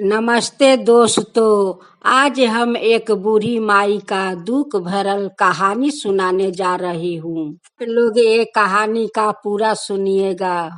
नमस्ते दोस्तों। आज हम एक बूढ़ी माई का दुख भरल कहानी सुनाने जा रही हूँ। लोग ये कहानी का पूरा सुनिएगा।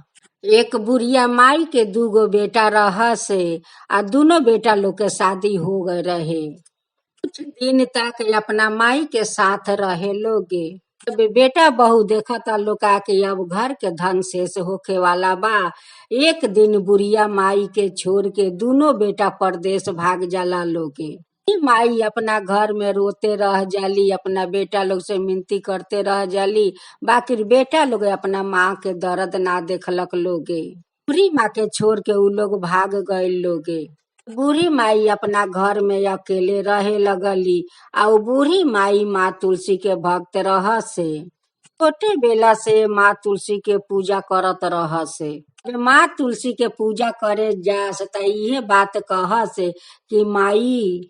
एक बुढ़िया माई के दूगो बेटा रह से आ दोनों बेटा लोग के शादी हो गए रहे। कुछ दिन तक अपना माई के साथ रहे लोगे। अब बेटा बहू देखा था लोका के अब घर के धन शेष होखे वाला बा। एक दिन बुढ़िया माई के छोड़ के दोनों बेटा परदेश भाग जाला लोगे। ई माई अपना घर में रोते रह जाली, अपना बेटा लोग से मिनती करते रह जाली, बाकी बेटा लोग अपना माँ के दर्द ना देखलक लोगे। बुढ़ी माँ के छोड़ के उ लोग भाग गए लोगे। बूढ़ी माई अपना घर में अकेले रहे लगली। आ उ बूढ़ी माई माँ तुलसी के भक्त रह से छोटे बेला से माँ तुलसी के पूजा करत रह से। माँ तुलसी के पूजा करे जा त इहे बात कह से कि माई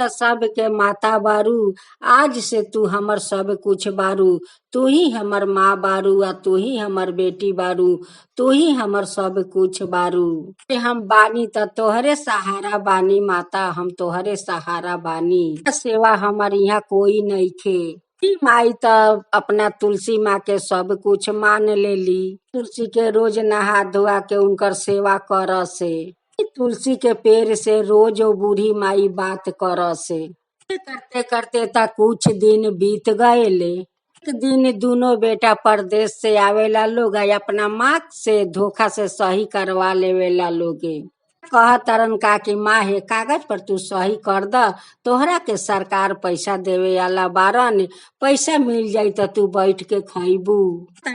सब के माता बारू, आज से तू हमर सब कुछ बारू, तू ही हमर माँ बारू आ तू ही हमर बेटी बारू, तू ही हमर सब कुछ बारू। हम बानी त तोहरे सहारा बानी माता, हम तोहरे सहारा बानी, सेवा हमर यहाँ कोई नहीं खे। माई त अपना तुलसी माँ के सब कुछ मान लेली। तुलसी के रोज नहा धोआ के उनकर सेवा कर से। तुलसी के पेड़ से रोज वो बूढ़ी माई बात कर से। करते करते ता कुछ दिन बीत गए ले। एक दिन दोनों बेटा परदेश से आवेला लोग अपना माँ से धोखा से सही करवा लेवेला लोगे। कह तरन का कि माँ हे कागज पर तू सही कर द, तोहरा के सरकार पैसा देवे वाला बारन, पैसा मिल जाई त तू बैठ के खइबू।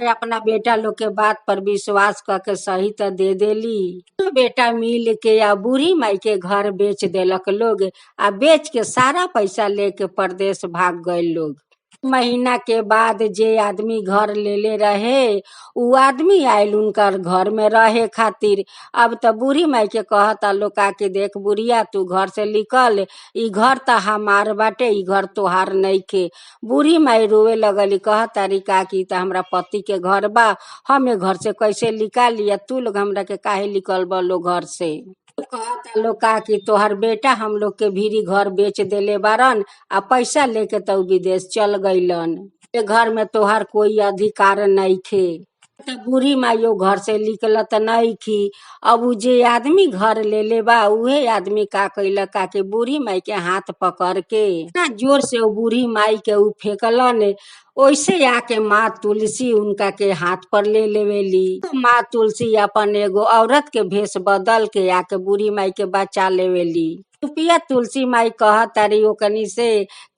अपना बेटा लोग के बात पर विश्वास करके सही त दे देली। तो बेटा मिल के या बूढ़ी माई के घर बेच देलक लोग आ बेच के सारा पैसा लेके परदेश भाग गए लोग। महीना के बाद जे आदमी घर लेले रहे उ आदमी आयल उनकर घर में रहे खातिर। अब त बूढ़ी माई के कहता लोका के देख बुढ़िया तू घर से निकल, ई घर त हमार बाटे, ई घर तोहार नइखे। बूढ़ी माई रोवे लगली, कहतारी का कि त हमरा पति के घर बा, हम ए घर से कैसे निकाली, या तू लोग हमरा के काहे निकल बलो घर से। कहता लोग का कि तोहर बेटा हम लोग के भीरी घर बेच देले बारन आ पैसा लेके तो विदेश चल गईलन। घर में तोहर कोई अधिकार नहीं खे। बूढ़ी माइयो घर से निकलत नहीं खी। अब उ जे आदमी घर ले ले बा उहे आदमी का कैलक का के बूढ़ी माई के हाथ पकड़ के ना जोर से वो बूढ़ी माई के उ फेंकलन। ओइसे आके माँ तुलसी उनका के हाथ पर ले लेवेली। माँ तुलसी अपन एगो औरत के भेष बदल के आके बूढ़ी माई के बचा लेवेली। रुपिया तुलसी माई कह तारी ओकनी से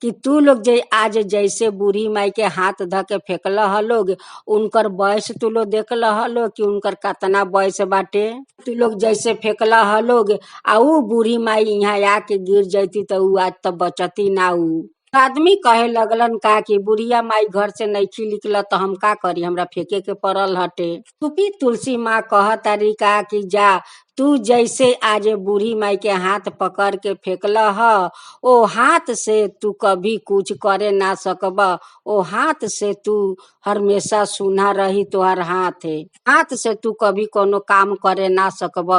कि तू लोग जे आज जैसे बूढ़ी माई के हाथ ध के फेंकल हलोग, उनकर बयस तू लोग देखल हलो कि उनकर कतना बयस बाटे। तू लोग जैसे फेंकल हलोग आ उ बूढ़ी माई यहाँ आके गिर जैती तो उ आज तो बचती ना। उ आदमी कहे लगलन का कि बुढ़िया माई घर से नइखी निकल तो हम का करी, हमरा फेंके के पड़ल हटे। तुपी तुलसी माँ कह तारी का कि जा तू जैसे आज बूढ़ी माई के हाथ पकड़ के फेंकल ह, ओ हाथ से तू कभी कुछ करे ना सकब। ओ हाथ से तू हमेशा सुना रही तोहर हाथ से तू कभी कोनो काम करे ना सकब।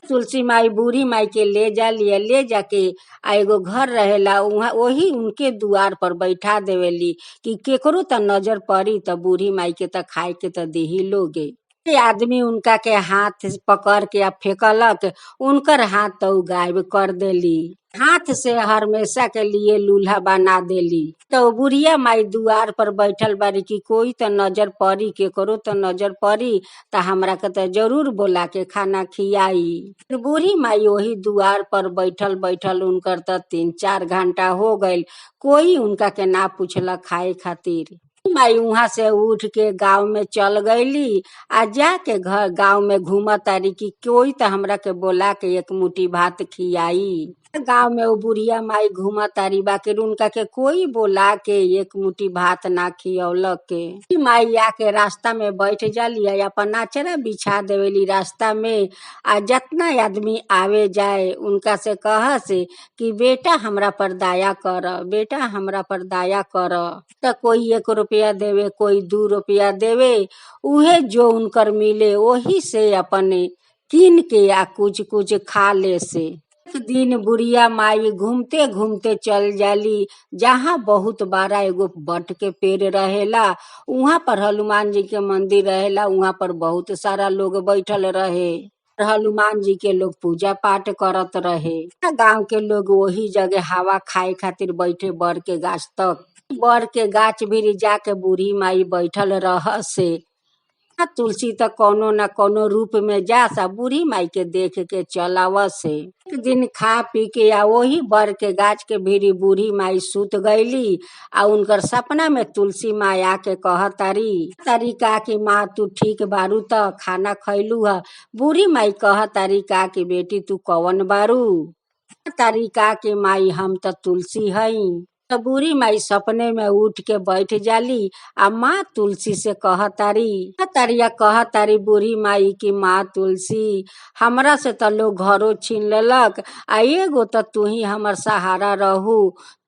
तुलसी माई बूढ़ी माई के ले जाके आ एगो घर रहेला उहाँ वही उनके दुआर पर बैठा देवेली कि केकरो त नजर पड़ी त बूढ़ी माई के त खाए के त देही लोगे। आदमी उनका के हाथ पकड़ के फेंकलक, उनकर हाथ तो गायब कर देली। हाथ से हमेशा के लिए लूल्हा बना देली। तो बुढ़िया माई दुआर पर बैठल बारी कि कोई तो नजर पड़ी, केकरो तो नजर पड़ी त हमरा के तो जरूर बोला के खाना खियाई। बूढ़ी माई वही दुआर पर बैठल बैठल उनकर त 3-4 घंटा हो गईल, कोई उनका के ना पूछला खाए खातिर। माई वहां से उठ के गांव में चल गईली आ जाके घर गांव में घूम तारी कि कोई तो हमरा के बोला के एक मुट्ठी भात खियाई। गांव में वो बुढ़िया माई घूम तारी बाकी उनका के कोई बोला के एक मुट्ठी भात ना खियौलक के। माई आके रास्ता में बैठ जाली अपन आचरा बिछा देवेली रास्ता में। आ जितना आदमी आवे जाए उनका से कह से कि बेटा हमरा पर दया कर, बेटा हमरा पर दया कर। तो कोई 1 रुपया देवे, कोई 2 रुपया देवे, उहे जो उनकर मिले वही से अपने कीन के या कुछ कुछ खा ले से। एक दिन बुढ़िया माई घूमते घूमते चल जाली जहाँ बहुत बड़ा एगो बट के पेड़ रहेला। उहाँ पर हनुमान जी के मंदिर रहेला। उहाँ पर बहुत सारा लोग बैठल रहे। हनुमान जी के लोग पूजा पाठ करत रहे। गांव के लोग वही जगह हवा खाए खातिर बैठे बर के गाछ तक। बर के गाछ भी जाके बूढ़ी माई बैठल रह से। तुलसी त कोनो न कोनो रूप में जा सा बूढ़ी माई के देख के चलाव से। एक दिन खा पी के आ वही बर के गाछ के भीड़ी बूढ़ी माई सुत गईली। आ उनकर सपना में तुलसी माई आके कह तारी तारी का कि माँ तू ठीक बारू त खाना खैलू ह। बूढ़ी माई कह तारी का कि बेटी तू कवन बारू। तारी का कि माई हम त तुलसी हई। त बूढ़ी माई सपने में उठ के बैठ जाली। आ माँ तुलसी से कह तारी बूढ़ी माई की माँ तुलसी हमरा से त लोग घरो छीन लेलक। आ एगो त तू ही हमर सहारा रहू।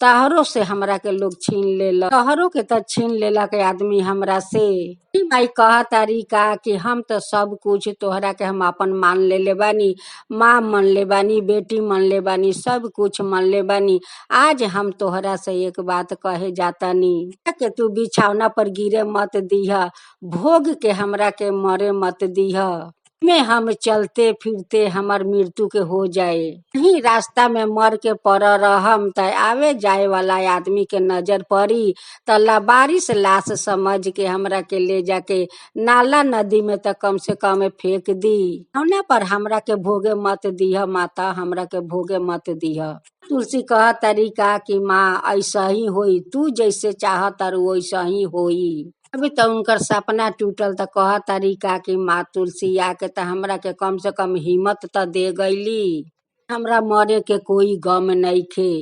तहरो से हमरा के लोग छीन लेलक। तहरो के त छीन लेलक आदमी हमरा से। बूढ़ी माई कह तारी का कि हम त सब कुछ तोहरा के हम अपन मान लेले बानी। माँ मन ले बानी, बेटी मन ले बानी, सब कुछ मन ले बानी। आज हम तोहरा से एक बात कहे जातानी कि तू बिछौना पर गिरे मत दीह। भोग के हमरा के मरे मत दीह। में हम चलते फिरते हमर मृत्यु के हो जाए। यही रास्ता में मर के पड़ रहम त आवे जाए वाला आदमी के नजर पड़ी त लावारिस लाश समझ के हमरा के ले जाके नाला नदी में त कम से कम फेंक दी। औना पर हमरा के भोगे मत दीह माता, हमरा के भोगे मत दीह। तुलसी कह तारी का कि माँ ऐसा ही होई, तू जैसे चाह तारू वैसा ही होई। अभी तो उनकर सपना टूटल त कह तारी का कि माँ तुलसी आके त हमरा के कम से कम हिम्मत त दे गईली। हमरा मरे के कोई गम नइखे।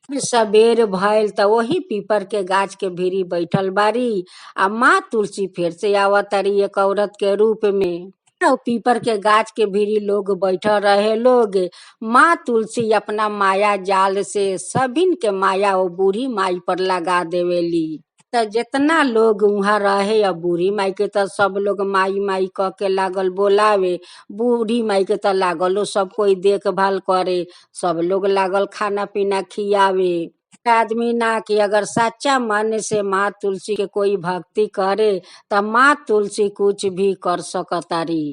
सबेर भइल त वही पीपर के गाछ के भीरी बैठल बारी। आ माँ तुलसी फिर से आवतारी एक औरत के रूप में। पीपर के गाछ के भीरी लोग बैठल रहे लोग। माँ तुलसी अपना माया जाल से सभिन के माया वो बूढ़ी माई पर लगा देवेली। त जितना लोग वहाँ रहे अब बूढ़ी माई के त सब लोग माई माई कह के लागल बोलावे। बूढ़ी माई के त लागलो सब कोई देखभाल करे। सब लोग लागल खाना पीना खियावे। आदमी ना कि अगर सच्चा मन से माँ तुलसी के कोई भक्ति करे त माँ तुलसी कुछ भी कर सकतारी।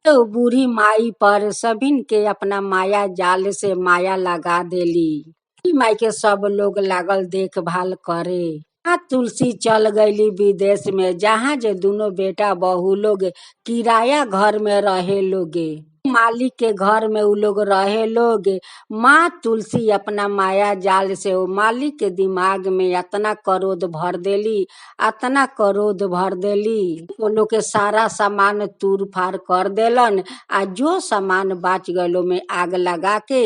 तो बूढ़ी माई पर सभिन के अपना माया जाल से माया लगा देली। बूढ़ी माई के सब लोग लागल देखभाल करे। माँ तुलसी चल गईली विदेश में जहाँ जे दोनों बेटा बहू लोग किराया घर में रहे लोगे। मालिक के घर में उ लोग रहे लोग। माँ तुलसी अपना माया जाल से वो मालिक के दिमाग में अतना क्रोध भर देली, अतना क्रोध भर देली। वो लोग के सारा सामान तूर फाड़ कर देलन। आ जो सामान बाच गलो में आग लगा के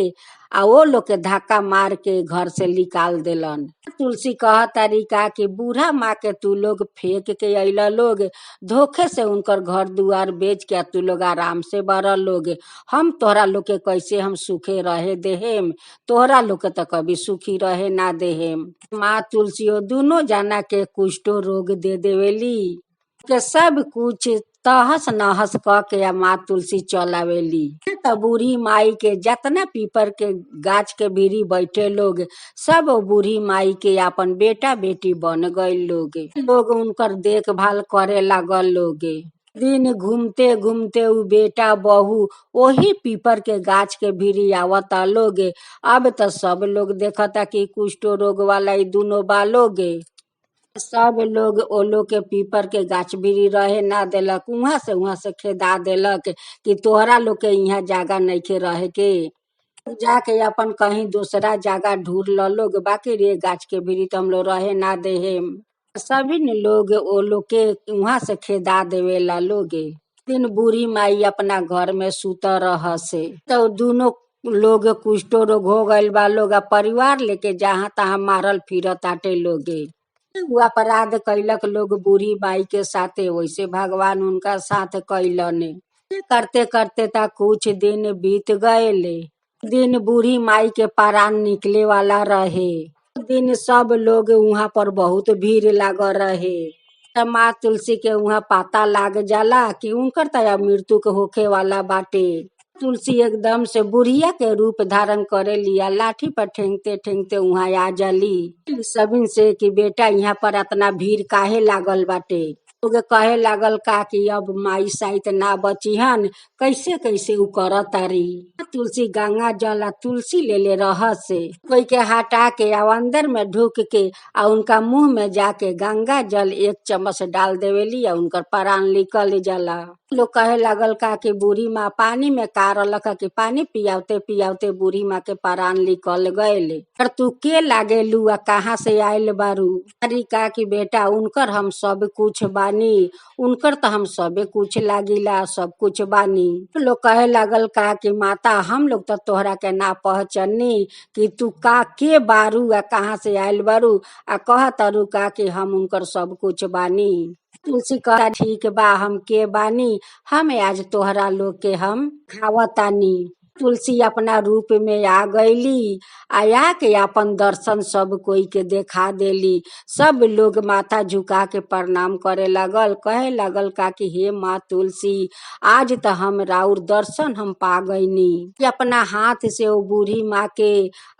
आ वो लोग के धक्का मार के घर से निकाल देलन। तुलसी कह तारी का कि बूढ़ा माँ के तू लोग फेंक के अइला लोग। धोखे से उनकर घर दुआर बेच के तू लोग आराम से बड़ लोग। हम तोहरा लोग के कैसे हम सुखे रहे देहेम, तोहरा लोग के त कभी सुखी रहे ना देहेम। माँ तुलसी ओ दोनों जाना के कुष्ठो रोग दे देवेली के सब कुछ तहस नहस क के आ माँ तुलसी चल आवेली। त बूढ़ी माई के जतना पीपर के गाछ के भीरी बैठे लोग सब बूढ़ी माई के अपन बेटा बेटी बन गए लोग उनकर देखभाल करे लागल लोगे। दिन घूमते घूमते उ बेटा बहू वही पीपर के गाछ के भीरी आवता लोगे। अब त सब लोग देखता कि कुष्ठ रोग वाला ई दोनों बा लोगे। सब लोग ओ लोग के पीपर के गाछ भीरी रहे ना देलक। उहाँ से खेदा देलक कि तोहरा लोग के यहाँ जगह नइखे रहे के, जाके अपन कहीं दूसरा जगह ढूंढ ल लोग। बाकी रे गाछ के भीरी तो हम लोग रहे ना देहेम। सभी लोग ओ लोग के वहाँ से खेदा देवेला लोगे। दिन बूढ़ी माई अपना घर में सुत रह से तो दोनों लोग कुष्ठो रोग हो गइल बा लोग। परिवार लेके जहाँ तहाँ मारल फिरत आटे लोगे। वो अपराध कैलक लोग बूढ़ी माई के साथे, वैसे भगवान उनका साथ कैलने। करते करते ता कुछ दिन बीत गए। दिन बूढ़ी माई के परान निकले वाला रहे। दिन सब लोग वहाँ पर बहुत भीड़ लाग रहे। माँ तुलसी के वहाँ पता लाग जाला कि उनकर तया मृत्यु के होखे वाला बाटे। तुलसी एकदम से बुढ़िया के रूप धारण करे लिया, लाठी पर ठेंगते ठेंगते वहाँ आ जाली सबिन से कि बेटा यहाँ पर इतना भीड़ काहे लागल बाटे। लोग कहे लागल का कि अब माई साइत ना बचिहन, कैसे कैसे उ कर तारी। तुलसी गंगा जल तुलसी ले ले रह से कोई के हटा के आ अंदर में ढुक के आ उनका मुंह में जाके गंगा जल एक चम्मच डाल देवेली आ उनकर प्राण निकल जाला। लोग कहे लागल का कि बूढ़ी माँ पानी में कारलक कि पानी पियावते पियावते बूढ़ी माँ के प्राण निकल गए। पर तू के लागे लू आ कहाँ से आयल बारू। अरे का कि बेटा उनकर हम सब कुछ बानी, उनकर तो हम सबे कुछ लागिला, सब कुछ बानी। लोग कहे लागल का कि माता हम लोग तो तोहरा के ना पहचानी कि तू का के बारू आ कहाँ से आयल बारू आ कह तारू का कि हम उनकर सब कुछ बानी। तुलसी कहा ठीक बा हम के बानी, हम आज तोहरा लोग के हम खावतानी। तुलसी अपना रूप में आ गईली, आया के अपन दर्शन सब कोई के देखा देली। सब लोग माथा झुका के प्रणाम करे लागल, कहे लागल का कि हे माँ तुलसी आज तो हम राउर दर्शन हम पा गईनी। कि अपना हाथ से वो बूढ़ी माँ के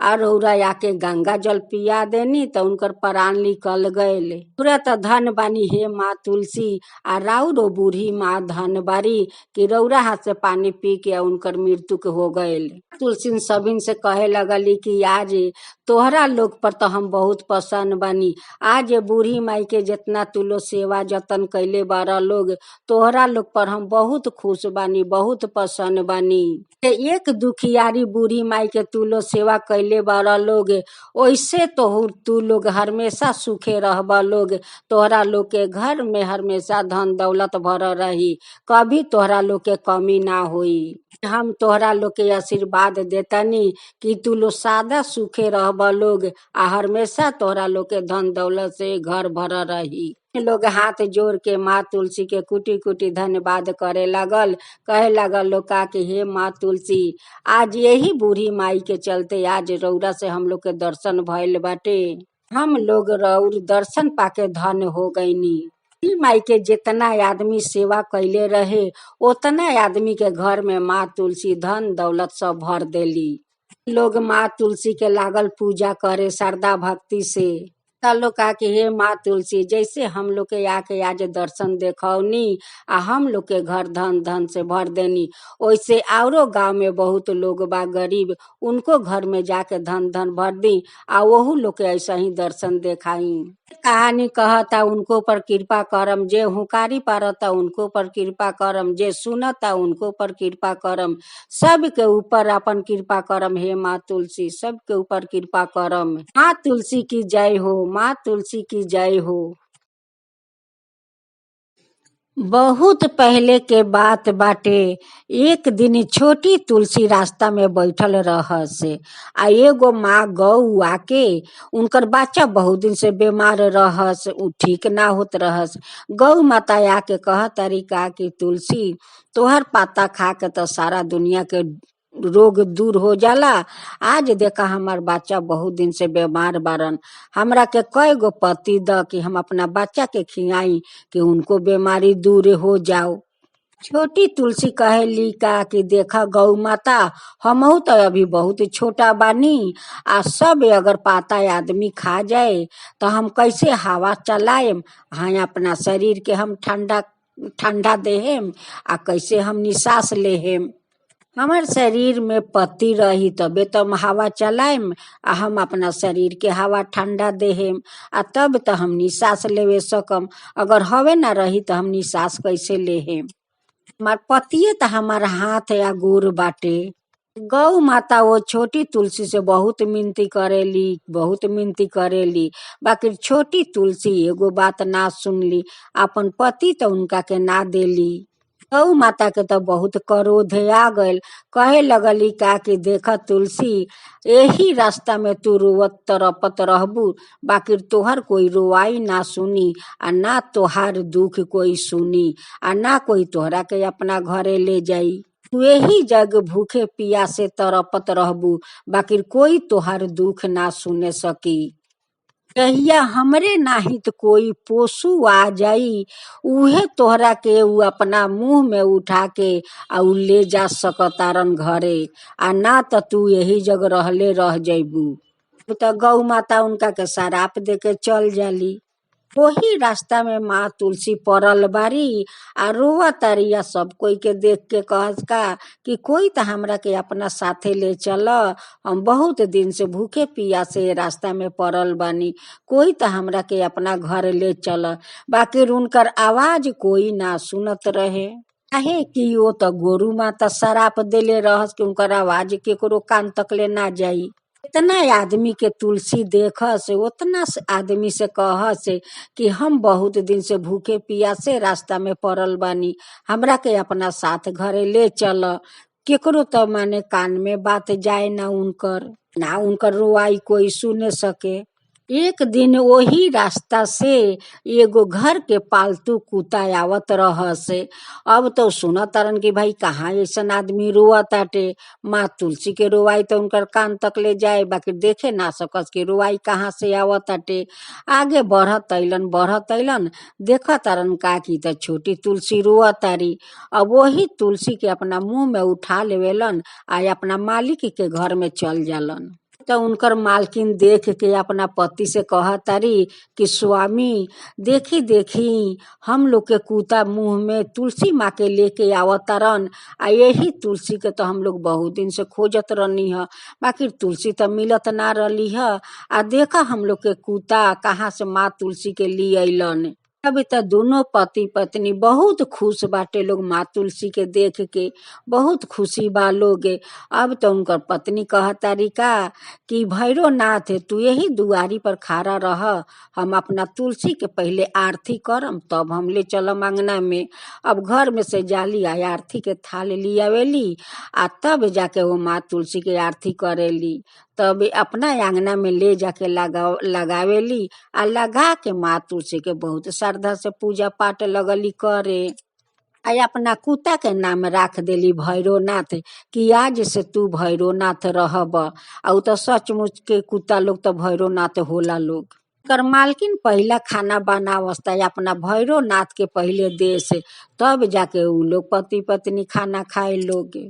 अरौरा आके गंगा जल पिया देनी तो उनकर प्राण निकल गए। तुरंत धन बानी हे माँ तुलसी आ राउर वो बूढ़ी माँ धन बारी कि रौरा हाथ से पानी पी के उनकर मृत्यु के हो गए। तुलसी सबिन से कहे लगली कि आज तोहरा लोग पर तो हम बहुत पसंद बानी, आज बूढ़ी माई के जितना तू लोग सेवा जतन कैले बारा लोग तोहरा लोग पर हम बहुत खुश बानी, बहुत पसंद बानी। एक दुखियारी बूढ़ी माई के तू लोग सेवा कैले बारा लोग वैसे तो तू लोग हमेशा सुखे रहबा लोग, तोहरा लोग के घर में हमेशा धन दौलत भर रही, कभी तोहरा लोग के कमी ना हुई। हम तोहरा लोग के आशीर्वाद देतानी कि तू लोग सादा सुखे रहबा लोग आ हमेशा तोहरा लोग के धन दौलत से घर भर रही। लोग हाथ जोड़ के माँ तुलसी के कुटी कुटी धन्यवाद करे लागल, कहे लागल लोग का कि हे माँ तुलसी आज यही बूढ़ी माई के चलते आज रौरा से हम लोग के दर्शन भइल बाटे, हम लोग रौर दर्शन पाके धन हो गईनी। माई के जितना आदमी सेवा कैले रहे उतना आदमी के घर में माँ तुलसी धन दौलत सब भर देली। लोग माँ तुलसी के लागल पूजा करे श्रद्धा भक्ति से। लोग कहा कि हे माँ तुलसी जैसे हम लोग के आके आज दर्शन देखौनी आ हम लोग के घर धन धन से भर देनी, वैसे औरो गांव में बहुत लोग बा गरीब उनको घर में जाके धन धन भर दी आ वहू लोग के ऐसा ही दर्शन देखाई। कहानी कहता उनको पर कृपा करम, जे हुकारी पारता उनको पर कृपा करम, जे सुनता उनको पर कृपा करम, सब के ऊपर अपन कृपा करम हे माँ तुलसी, सब के ऊपर कृपा करम। माँ तुलसी की जय हो, माँ तुलसी की जय हो। बहुत पहले के बात बाटे, एक दिन छोटी तुलसी रास्ता में बैठल रहस आ एगो माँ गौ आके उनकर बच्चा बहुत दिन से बीमार रहस, उ ठीक ना होत रहस। गौ माता आके कह तरीका कि तुलसी तोहर पाता खा के तो सारा दुनिया के रोग दूर हो जाला, आज देखा हमार बच्चा बहुत दिन से बीमार बारन, हमरा के कई गो पति द कि हम अपना बच्चा के खियाई कि उनको बीमारी दूर हो जाओ। छोटी तुलसी कहेली का कि देखा गौ माता हमहू तो अभी बहुत छोटा बानी आ सब अगर पाता आदमी खा जाए तो हम कैसे हवा चलाएम, हाँ अपना शरीर के हम ठंडा ठंडा देहेम आ कैसे हम निश्वास लेहेम। हमार शरीर में पत्ती रही तबे तो हम हवा चलाएम आ हम अपना शरीर के हवा ठंडा देहेम आ तब तो हम निश्वास लेवे सकम, अगर हवे ना रही तो हम निश्वास कैसे लेहेम। हमार पतिये तो हमार हाथ या गोर बाटे। गौ माता वो छोटी तुलसी से बहुत मिनती करेली, बहुत मिनती करेली, बाकी छोटी तुलसी एगो बात ना सुनली, अपन पति तो उनका के ना देली। गौ माता के तो बहुत क्रोध आ गल, कहे लगली का कि देख तुलसी यही रास्ता में तू रोवत तरपत रहबू, बाकी तोहर कोई रोवाई ना सुनी आ ना तोहार दुख कोई सुनी आ ना कोई तोहरा के अपना घरे ले जाई। तू यही जग भूखे पियासे तरपत रहबू, बाकी कोई तोहार दुख ना सुने सकी। कहिया हमरे नाही तो कोई पोसू आ जाई, उहे तोहरा के उ अपना मुंह में उठा के आ उ ले जा सकतारन घरे, आ ना त तू यही जग रहले रह जइबू। तो गौ माता उनका के शराप दे के चल जाली। वही रास्ता में माँ तुलसी पड़ल बारी आ रोवा तारी, आ सब कोई के देख के कहस का कि कोई तो हमरा के अपना साथे ले चल, हम बहुत दिन से भूखे पियासे रास्ता में पड़ल बानी, कोई तो हमरा के अपना घर ले चल। बाकी उनकर आवाज कोई ना सुनत रहे, काहे कि वो तो गोरू माता शराप देले रहस कि उनकर आवाज केकरो कान तक ले ना जाई। इतना आदमी के तुलसी देख से उतना आदमी से कह से कि हम बहुत दिन से भूखे पियासे रास्ता में पड़ल बानी, हमरा के अपना साथ घरे ले चल। केकरो तो माने कान में बात जाए ना उनकर रोआई कोई सुने सके। एक दिन वही रास्ता से एगो घर के पालतू कुत्ता आवत रहसे। अब तो सुनत तारन कि भाई कहाँ ऐसन आदमी रोअताटे। माँ तुलसी के रोवाई तो उनकर कान तक ले जाए, बाकी देखे ना सकस कि रोवाई कहाँ से आवताटे। आगे बढ़त अइलन देखत तारन का कि त छोटी तुलसी रोअतारी। अब वही तुलसी के अपना मुंह में उठा लेवेलन आ अपना मालिक के घर में चल जालन। तो उनकर मालकिन देख के अपना पति से कहतारी कि स्वामी देखी देखी हम लोग के कुत्ता मुंह में तुलसी माँ के लेके आवतारन, आ यही तुलसी के तो हम लोग बहुत दिन से खोजत रहनी है, बाकी तुलसी तो मिलत ना रही है। आ देखा हम लोग के कुत्ता कहाँ से माँ तुलसी के लिए अइलन। अभी तो दोनों पति पत्नी बहुत खुश बाटे लोग, माँ तुलसी के देख के बहुत खुशी बा लोग। अब तो उनकर पत्नी कहतारी का कि भैरो नाथ तू यही दुआरी पर खड़ा रह, हम अपना तुलसी के पहले आरती करम तब हम ले चलम अंगना में। अब घर में से जाली आ आरती के थाल लियावेली, आ तब जाके वो माँ तुलसी के आरती करेली। तब अपना आंगना में ले जाके लगावेली, आ लगा के माँ तुलसी के बहुत श्रद्धा से पूजा पाठ लगली करे। आ अपना कुत्ता के नाम राख देली भैरोनाथ कि आज से तू भैरोनाथ रहब। आ तो सचमुच के कुत्ता लोग तो भैरोनाथ होला लोग। कर मालकिन पहला खाना बनावस्ता अपना भैरोनाथ के पहले दे से, तब जाके उ लोग पति पत्नी खाना खाए लोग।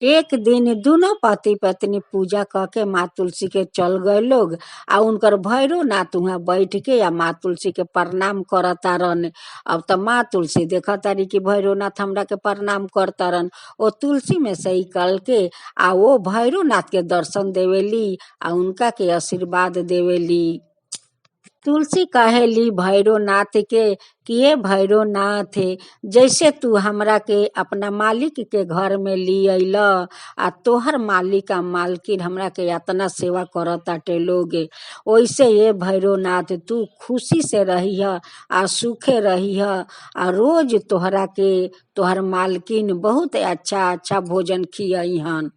एक दिन दोनों पति पत्नी पूजा करके माँ तुलसी के चल गए लोग, आ उनकर भैरोनाथ वहाँ बैठ के आ माँ तुलसी के प्रणाम करतारन। अब तो माँ तुलसी देखतारी कि भैरोनाथ हमरा के प्रणाम करतारन। ओ तुलसी में से निकल के आ वो भैरोनाथ के दर्शन देवेली आ उनका के आशीर्वाद देवेली। तुलसी कहेली भैरोनाथ के कि ये भैरोनाथ जैसे तू हमरा के अपना मालिक के घर में ली अइल, आ तोहर मालिक आ मालकिन हमरा के इतना सेवा करताटे लोग, वैसे ये भैरोनाथ तू खुशी से रही आ सुखे रही, आ रोज तोहरा के तोहर मालकिन बहुत अच्छा अच्छा भोजन खियहन।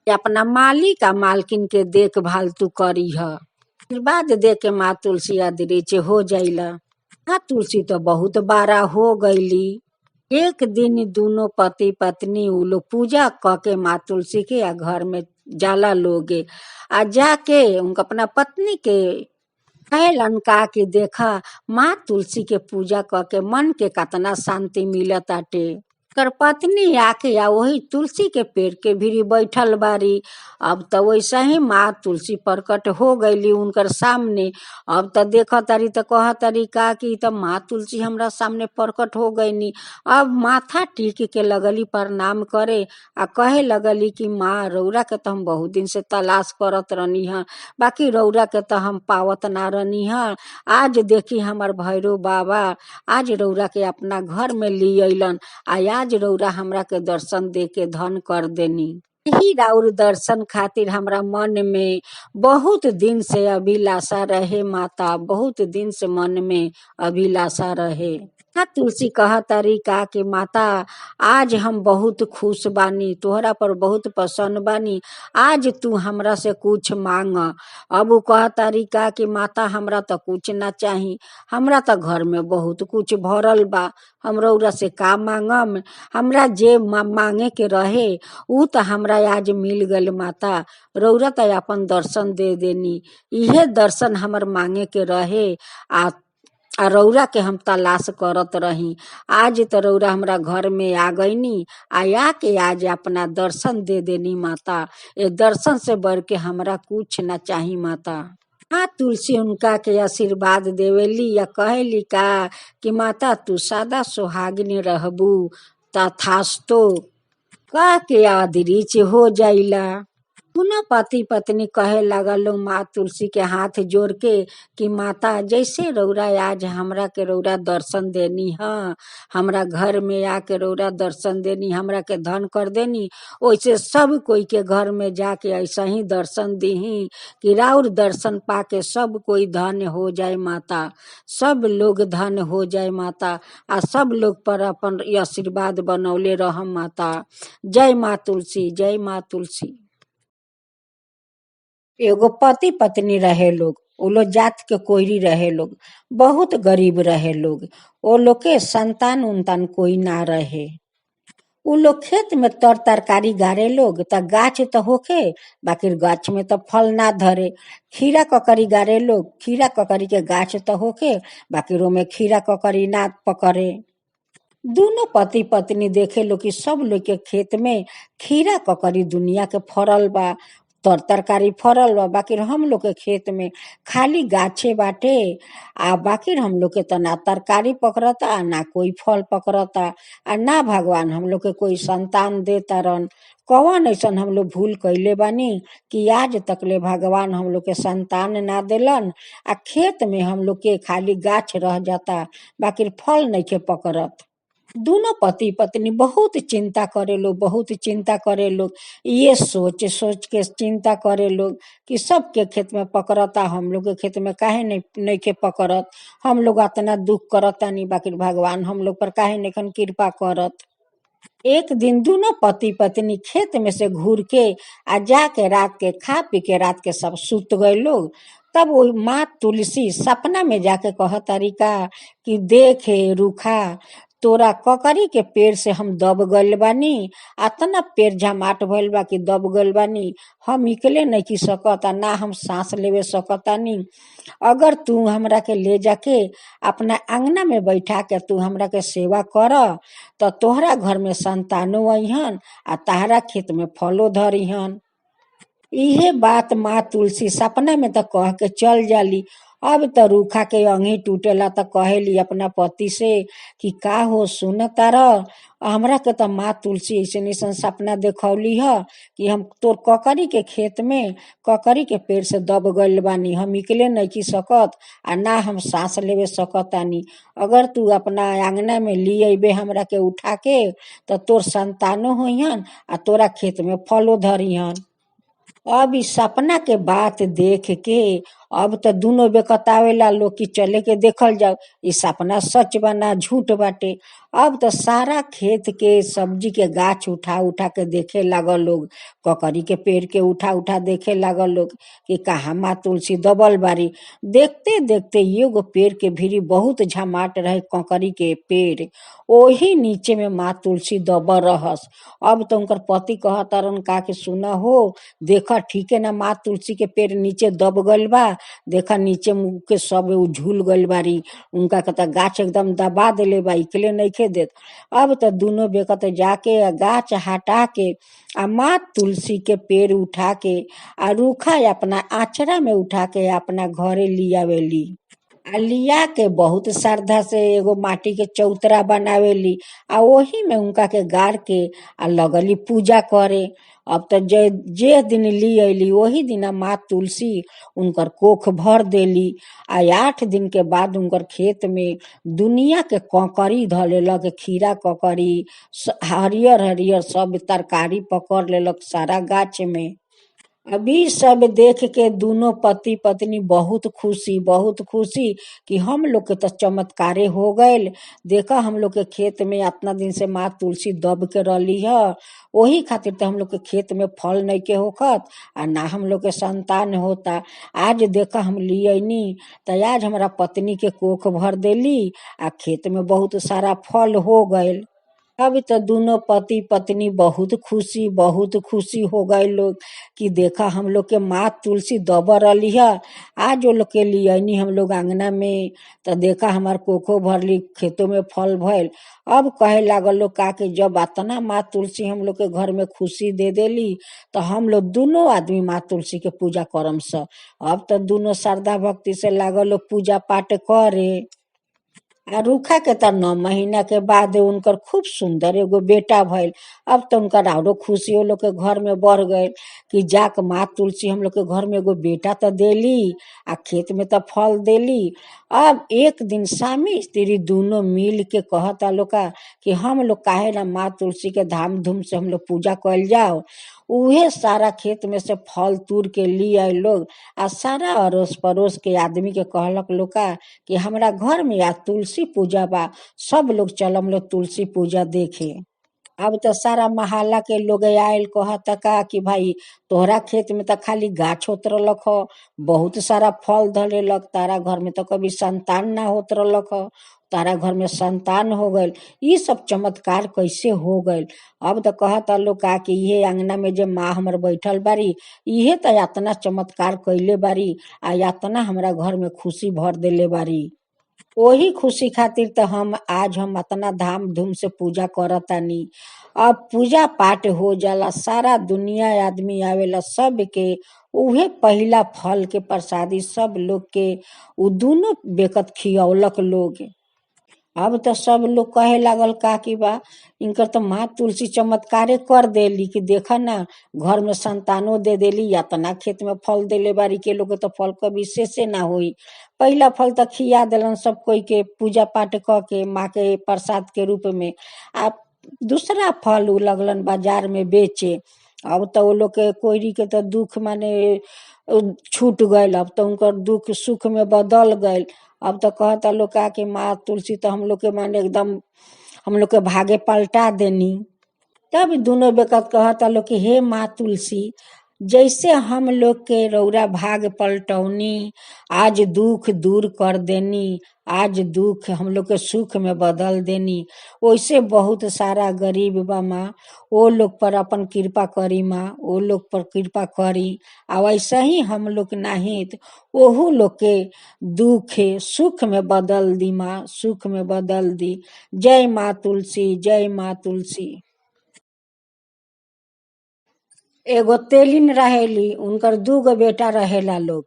अपना मालिक आ मालकिन के देखभाल तू करी। आशीर्वाद दे के माँ तुलसी अदृश्य हो जाइला। माँ तुलसी तो बहुत बारा हो गईली। एक दिन दोनों पति पत्नी उ लोग पूजा क के माँ तुलसी के आ घर में जाला लोग, आ जाके उनका अपना पत्नी के कहलन का कि देखा माँ तुलसी के पूजा क के मन के कितना शांति मिलत आटे। कर पत्नी आके या वही तुलसी के पेड़ के भीरी बैठल बारी। अब तो वैसा ही माँ तुलसी प्रकट हो गईली उनकर सामने। अब तो देखा तारी तो कह तारी का कि तो माँ तुलसी हमरा सामने प्रकट हो गईनी। अब माथा टीक के लगली प्रणाम करे, आ कहे लगली कि माँ रौरा के तो हम बहुत दिन से तलाश करत रहनी है, बाकी रौरा के तो हम पावत ना रहनी है। आज देखी हमार भैरो बाबा आज रौरा के अपना घर में ली अइलन, आज रौरा हमरा के दर्शन दे के धन कर देनी। यही राउर दर्शन खातिर हमरा मन में बहुत दिन से अभिलाषा रहे माता, बहुत दिन से मन में अभिलाषा रहे। हाँ तुलसी कहा तारी का कि माता आज हम बहुत खुश बानी, तोहरा पर बहुत पसंद बानी, आज तू हमरा से कुछ मांग। अब वो कहा तारी का कि माता हमरा तो कुछ ना चाही, हमरा तो घर में बहुत कुछ भरल बा, हम रउरा से का मांगम, हमरा जे मांगे के रहे ऊ तो हमरा आज मिल गल माता, रउरा तो अपन दर्शन दे देनी, इहे दर्शन हमर मांगे के रहे। आ रउरा के हम तलाश करत रही, आज तो रउरा हमरा घर में आ गईनी, आया के आज अपना दर्शन दे देनी माता, ये दर्शन से बढ़ के हमरा कुछ ना चाही माता। हाँ तुलसी उनका के आशीर्वाद देवेली या कहेली का कि माता तू सदा सुहागिनी रहबू, तथास्तु कह के आदरीच हो जाइला। पुनः पति पत्नी कहे लगल माँ तुलसी के हाथ जोड़ के कि माता जैसे रउरा आज हमरा के रउरा दर्शन देनी है, हमरा घर में आके रउरा दर्शन देनी, हमरा के धन कर देनी, वैसे सब कोई के घर में जाके ऐसा ही दर्शन दीही कि राउर दर्शन पाके सब कोई धन्य हो जाए माता, सब लोग धन्य हो जाए माता, आ सब लोग पर अपन आशीर्वाद बनौले रह माता। जय माँ तुलसी, जय माँ तुलसी। एगो पति पत्नी रहे लोग, वो लोग जात के कोयरी रहे लोग, बहुत गरीब रहे लोग, वो लोग के संतान उन्तान कोई ना रहे। उ लोग खेत में तर तरकारी गाड़े लोग, त गाछ तो होके बाकी गाछ में तो फल ना धरे, खीरा ककड़ी गाड़े लोग, खीरा ककड़ी के गाछ तो होके बाकी रो में खीरा ककड़ी ना पकड़े। दोनों पति पत्नी देखे लो कि सब लोग के खेत में खीरा ककड़ी दुनिया के फरल बा, तर तरकारी फरल बा, बाकी हम लोग के खेत में खाली गाछे बाटे, आ बाकी हम लोग के तो ना तरकारी पकड़ता ना कोई फल पकड़ता, आ ना भगवान हम लोग के कोई संतान देता रन। कौन ऐसा हम लोग भूल कैले बानी कि आज तक ले भगवान हम लोग के संतान ना देलन, आ खेत में हम लोग के खाली गाछ रह जाता बाकी फल नहीं के पकड़त। दोनों पति पत्नी बहुत चिंता करे लोग, बहुत चिंता करे लोग, ये सोच सोच के चिंता करे लोग कि सबके खेत में पकड़ता, हम लोग के खेत में काहे नहीं के पकड़त, हम लोग इतना दुख करता नहीं बाकी भगवान हम लोग पर काहे नहीं कृपा करत। एक दिन दोनों पति पत्नी खेत में से घूर के आ जाके रात के खा पी के रात के सब सुत गए लोग। तब वो माँ तुलसी सपना में जाके कह तरीका कि देखे रूखा, तोरा ककरी के पेड़ से हम दब गइल बानी, अतना पेड़ झमाट भइल बा कि दब गइल बानी, हम निकले नहीं की सकता, ना हम सांस लेवे सकतानी, अगर तू हमरा के ले जाके अपना अंगना में बैठा के तू हमरा के सेवा कर तो तोहरा घर में संतानो अइहन आ तहरा खेत में फलो धरिहन। इहे बात माँ तुलसी सपना में तो कह के चल जाली। अब तो रूखा के अंगी टूटेला तो कहेली अपना पति से कि का हो सुन तारा, हमरा के तो माँ तुलसी ऐसे ऐसा सपना देखौली है कि हम तोर ककरी के खेत में ककरी के पेड़ से दब गइल बानी, हम निकले नहीं की सकत आ ना हम सांस लेवे सकतानी, अगर तू अपना आंगना में ली अबे हमरा के उठा के तो तोर संतानो होइहन आ तोरा खेत में फलो धरिहन। अब इस सपना के बात देख के अब तो दोनों बेकतावेला लोग की चले के देखल जाओ इस सपना सच बना झूठ बाटे। अब तो सारा खेत के सब्जी के गाछ उठा उठा के देखे लागल लोग, ककरी के पेड़ के उठा उठा देखे लागल लोग कि कहाँ माँ तुलसी दबल बारी। देखते देखते एगो पेड़ के भीरी बहुत झमाट रहे ककरी के पेड़, ओही नीचे में माँ तुलसी दबल रहस। अब तो उनकर पति कहतरन का कि सुना हो देखा ठीक है ना, माँ तुलसी के पेड़ नीचे दब गइल बा, देखा नीचे मुँह के सब झूल गइल बारी, उनका कहता गाछ एकदम दबा देले बा, इकले नहीं खे देत। अब तो दोनों बेकत जाके गाछ हटा के आ माँ तुलसी के पेड़ उठा के आ रूखा अपना आचरा में उठा के अपना घरे लियावेली। आ लिया के बहुत श्रद्धा से एगो माटी के चौतरा बनावेली आ वही में उनका के गाड़ के आ लगली पूजा करे। अब तो जे दिन ली अली वही दिन माँ तुलसी उनकर कोख भर देली। आ 8 दिन के बाद उनकर खेत में दुनिया के ककड़ी ध लेलक, खीरा ककड़ी हरियर हरियर सब तरकारी पकड़ लेलक सारा गाछ में। अभी सब देख के दोनों पति पत्नी बहुत खुशी कि हम लोग के तो चमत्कारे हो गए। देखा हम लोग के खेत में इतना दिन से माँ तुलसी दब के रही है, वही खातिर तो हम लोग के खेत में फल नहीं के होखत आ ना हम लोग के संतान होता। आज देखा हम लियनी तो आज हमारा पत्नी के कोख भर देली आ खेत में बहुत सारा फल हो गए। अब तो दोनों पति पत्नी बहुत खुशी हो गए लोग कि देखा हम लोग के माँ तुलसी दबर रही है। आज वो लोग के लिए हम लोग आंगना में तो देखा हमार कोखो भरली खेतों में फल भइल। अब कहे लागल लोग का कि जब अतना माँ तुलसी हम लोग के घर में खुशी दे देली तो हम लोग दोनों आदमी माँ तुलसी के पूजा करम स। अब तो दोनों श्रद्धा भक्ति से लागल लोग पूजा पाठ करे। आ रूखा के तो 9 महीना के बाद उनकर खूब सुंदर एगो बेटा भइल। अब तो उनकर आरो खुशी वो लोग के घर में बढ़ गए कि जाक माँ तुलसी हम लोग के घर में एगो बेटा तो देली आ खेत में तो फल देली। अब एक दिन स्वामी स्त्री दोनों मिल के कहता लोग का कि हम लोग काहे ना माँ तुलसी के धाम धूम से हम लोग पूजा कल जाओ। उहे सारा खेत में से फल तूर के लिए आए लोग आ सारा अड़ोस पड़ोस के आदमी के कहलक लोग का कि हमरा घर में आज तुलसी पूजा बा, सब लोग चलम लोग तुलसी पूजा देखे। अब तो सारा मोहल्ला के लोग आयल कहता का कि भाई तोहरा खेत में तो खाली गाछ होत रहलक ह, बहुत सारा फल धरेलक, तारा घर में तो कभी संतान ना होत रहलक ह, तारा घर में संतान हो गइल। ये सब चमत्कार कैसे हो गइल। अब तो कहता लोग का कि ये अंगना में जे माँ हमर बैठल बारी इहे तो यातना चमत्कार कैले बारी आ यातना हमरा घर में खुशी भर देले बारी। वही खुशी खातिर तो हम अतना धाम धूम से पूजा करतानी। अब पूजा पाठ हो जाला, सारा दुनिया आदमी आवेला, सब के उहे पहिला फल के प्रसादी सब लोग के उ दोनों बेकत खियौलक लोग। अब तो सब लोग कहे लागल का कि बा इनकर तो माँ तुलसी चमत्कारे कर देली कि देखा ना घर में संतानो दे देली, यातना खेत में फल देले बारी के लोग के तो फल कभी शेषे ना होई। पहला फल तो खिया दिलन सब कोई के पूजा पाठ क के माँ के प्रसाद के रूप में। आ दूसरा फल उ लगलन बाजार में बेचे। अब तो वो लोग के कोईरी के तो दुख माने छूट गइल, अब तो उनकर दुख सुख में बदल गइल। अब तो कहता लोग का कि माँ तुलसी तो हम लोग के माने एकदम हम लोग के भागे पलटा देनी। तब दोनों बेकत कहता लोग कि हे माँ तुलसी, जैसे हम लोग के रौरा भाग पलटौनी, आज दुख दूर कर देनी, आज दुख हम लोग के सुख में बदल देनी, वैसे बहुत सारा गरीब बा माँ, वो लोग पर अपन कृपा करी माँ, वो लोग पर कृपा करी। आ वैसे ही हम लोग नहीं तो ओहू लोग के दुख सुख में बदल दी माँ, सुख में बदल दी। जय माँ तुलसी, जय माँ तुलसी। एगो तेलिन रहेली, उनकर 2 गो बेटा रहेला लोग।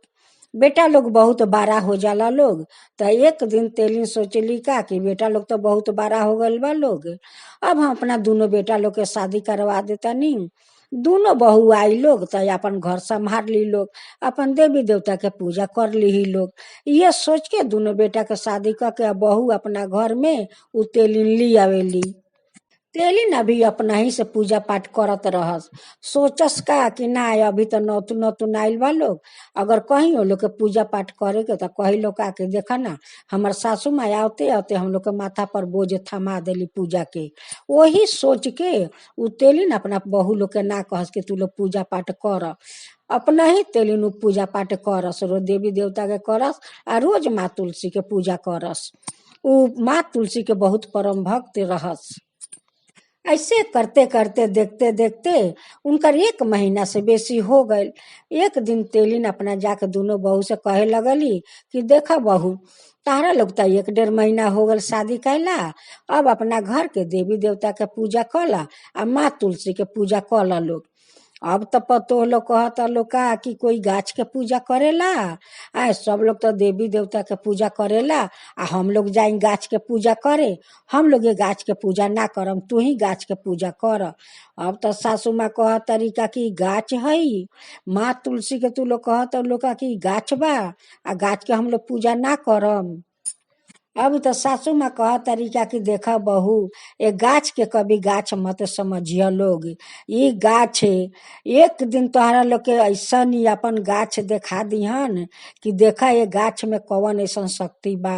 बेटा लोग बहुत बड़ा हो जाला लोग। तो एक दिन तेलिन सोचली का कि बेटा लोग तो बहुत बड़ा हो गल बा लोग, अब हम अपना दोनों बेटा लोग के शादी करवा देता नी। दोनों बहू आई लोग तो अपन घर संभाल ली लोग, अपन देवी देवता के पूजा कर ली लोग। ये सोच के दोनों बेटा के शादी करके बहू अपना घर में उ तेलिन ली आवेली। तेलिन अभी अपना ही से पूजा पाठ करत रहस। सोचस का कि ना अभी तो नौतु नौतुन आइल बा लोग, अगर कहीं वो लोग के पूजा पाठ करे के तो कही लोग का के देखा ना हमार सासू माँ आते आते हम लोग के माथा पर बोझ थमा देली पूजा के। वही सोच के उ तेलिन अपना बहू लोग के ना कहस कि तू लोग पूजा पाठ कर। अपना ही तेलिन उ पूजा पाठ करस, रोज देवी देवता के करस आ रोज माँ तुलसी के पूजा करस। उ माँ तुलसी के बहुत परम भक्त रहस। ऐसे करते करते देखते देखते उनकर 1 महीना से बेसी हो गए। एक दिन तेलिन अपना जाके दोनों बहू से कहे लगली कि देखा बहू, तारा लोग तो 1 डेढ़ महीना हो गल शादी कैला, अब अपना घर के देवी देवता के पूजा कला आ माँ तुलसी के पूजा कला लोग। अब तो पतो लोग कहता लोग का कि कोई गाछ के पूजा करेला, आ सब लोग तो देवी देवता के पूजा करेला आ हम लोग जाई गाछ के पूजा करे। हम लोग ये गाछ के पूजा ना करम, तू ही गाछ के पूजा कर। अब तो सासू माँ कह तरीका की गाछ हई, माँ तुलसी के तू लोग कहत लोग का कि गाछ बा आ गाछ के हम लोग पूजा ना करम। अब तो सासू माँ कह तरीका की देखा बहू, ये गाछ के कभी गाछ मत समझिए लोग। ये गाछ एक दिन तोहरा लोग के ऐसा नहीं अपन गाछ देखा दिहन कि देखा ये गाछ में कौन ऐसा शक्ति बा।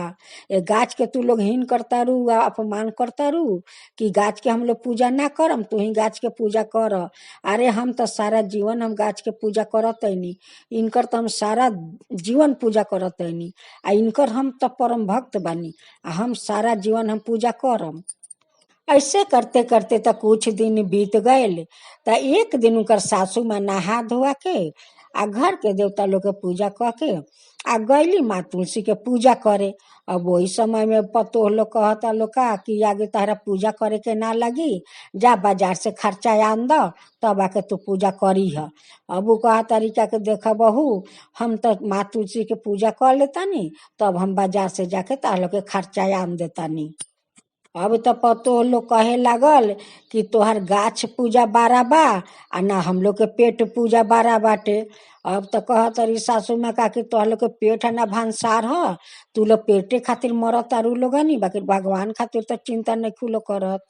ये गाछ के तू लोग हीन करता रू अपमान करता रू कि गाछ के हम लोग पूजा ना करम, तू ही गाछ के पूजा कर। अरे हम तो सारा जीवन हम गाछ के पूजा करत नहीं, इनकर तो हम सारा जीवन पूजा करत नहीं, आ इनकर हम तो परम भक्त बानी, आ हम सारा जीवन हम पूजा करम। ऐसे करते करते तो कुछ दिन बीत गए। तो एक दिन उनकर सासू माँ नहा धोआ के आ घर के देवता लोग के पूजा क के आ गईली माँ तुलसी के पूजा करे। अब वही समय में पतोह लोग कहता लोग का कि आगे तारा पूजा करे के ना लगी, जा बाजार से खर्चा आन द, तब आके तू पूजा करी है। अब वो कहा तरीका के देखा बहू, हम तो माँ तुलसी के पूजा कर लेता नी, तब हम बाजार से जाके तार लोग के खर्चा आन देता नी। अब तो पतो लोग कहे लागल कि तोहर गाछ पूजा बारा बा, आ ना हम लोग के पेट पूजा बारा बाटे। अब तो कह तरी सासू माँ का कि तोहर लोग के पेट है ना भांसार ह, तू लोग पेटे खातिर मरत तारू लोग नहीं, बाकी भगवान खातिर तो चिंता नहीं खुलो करत।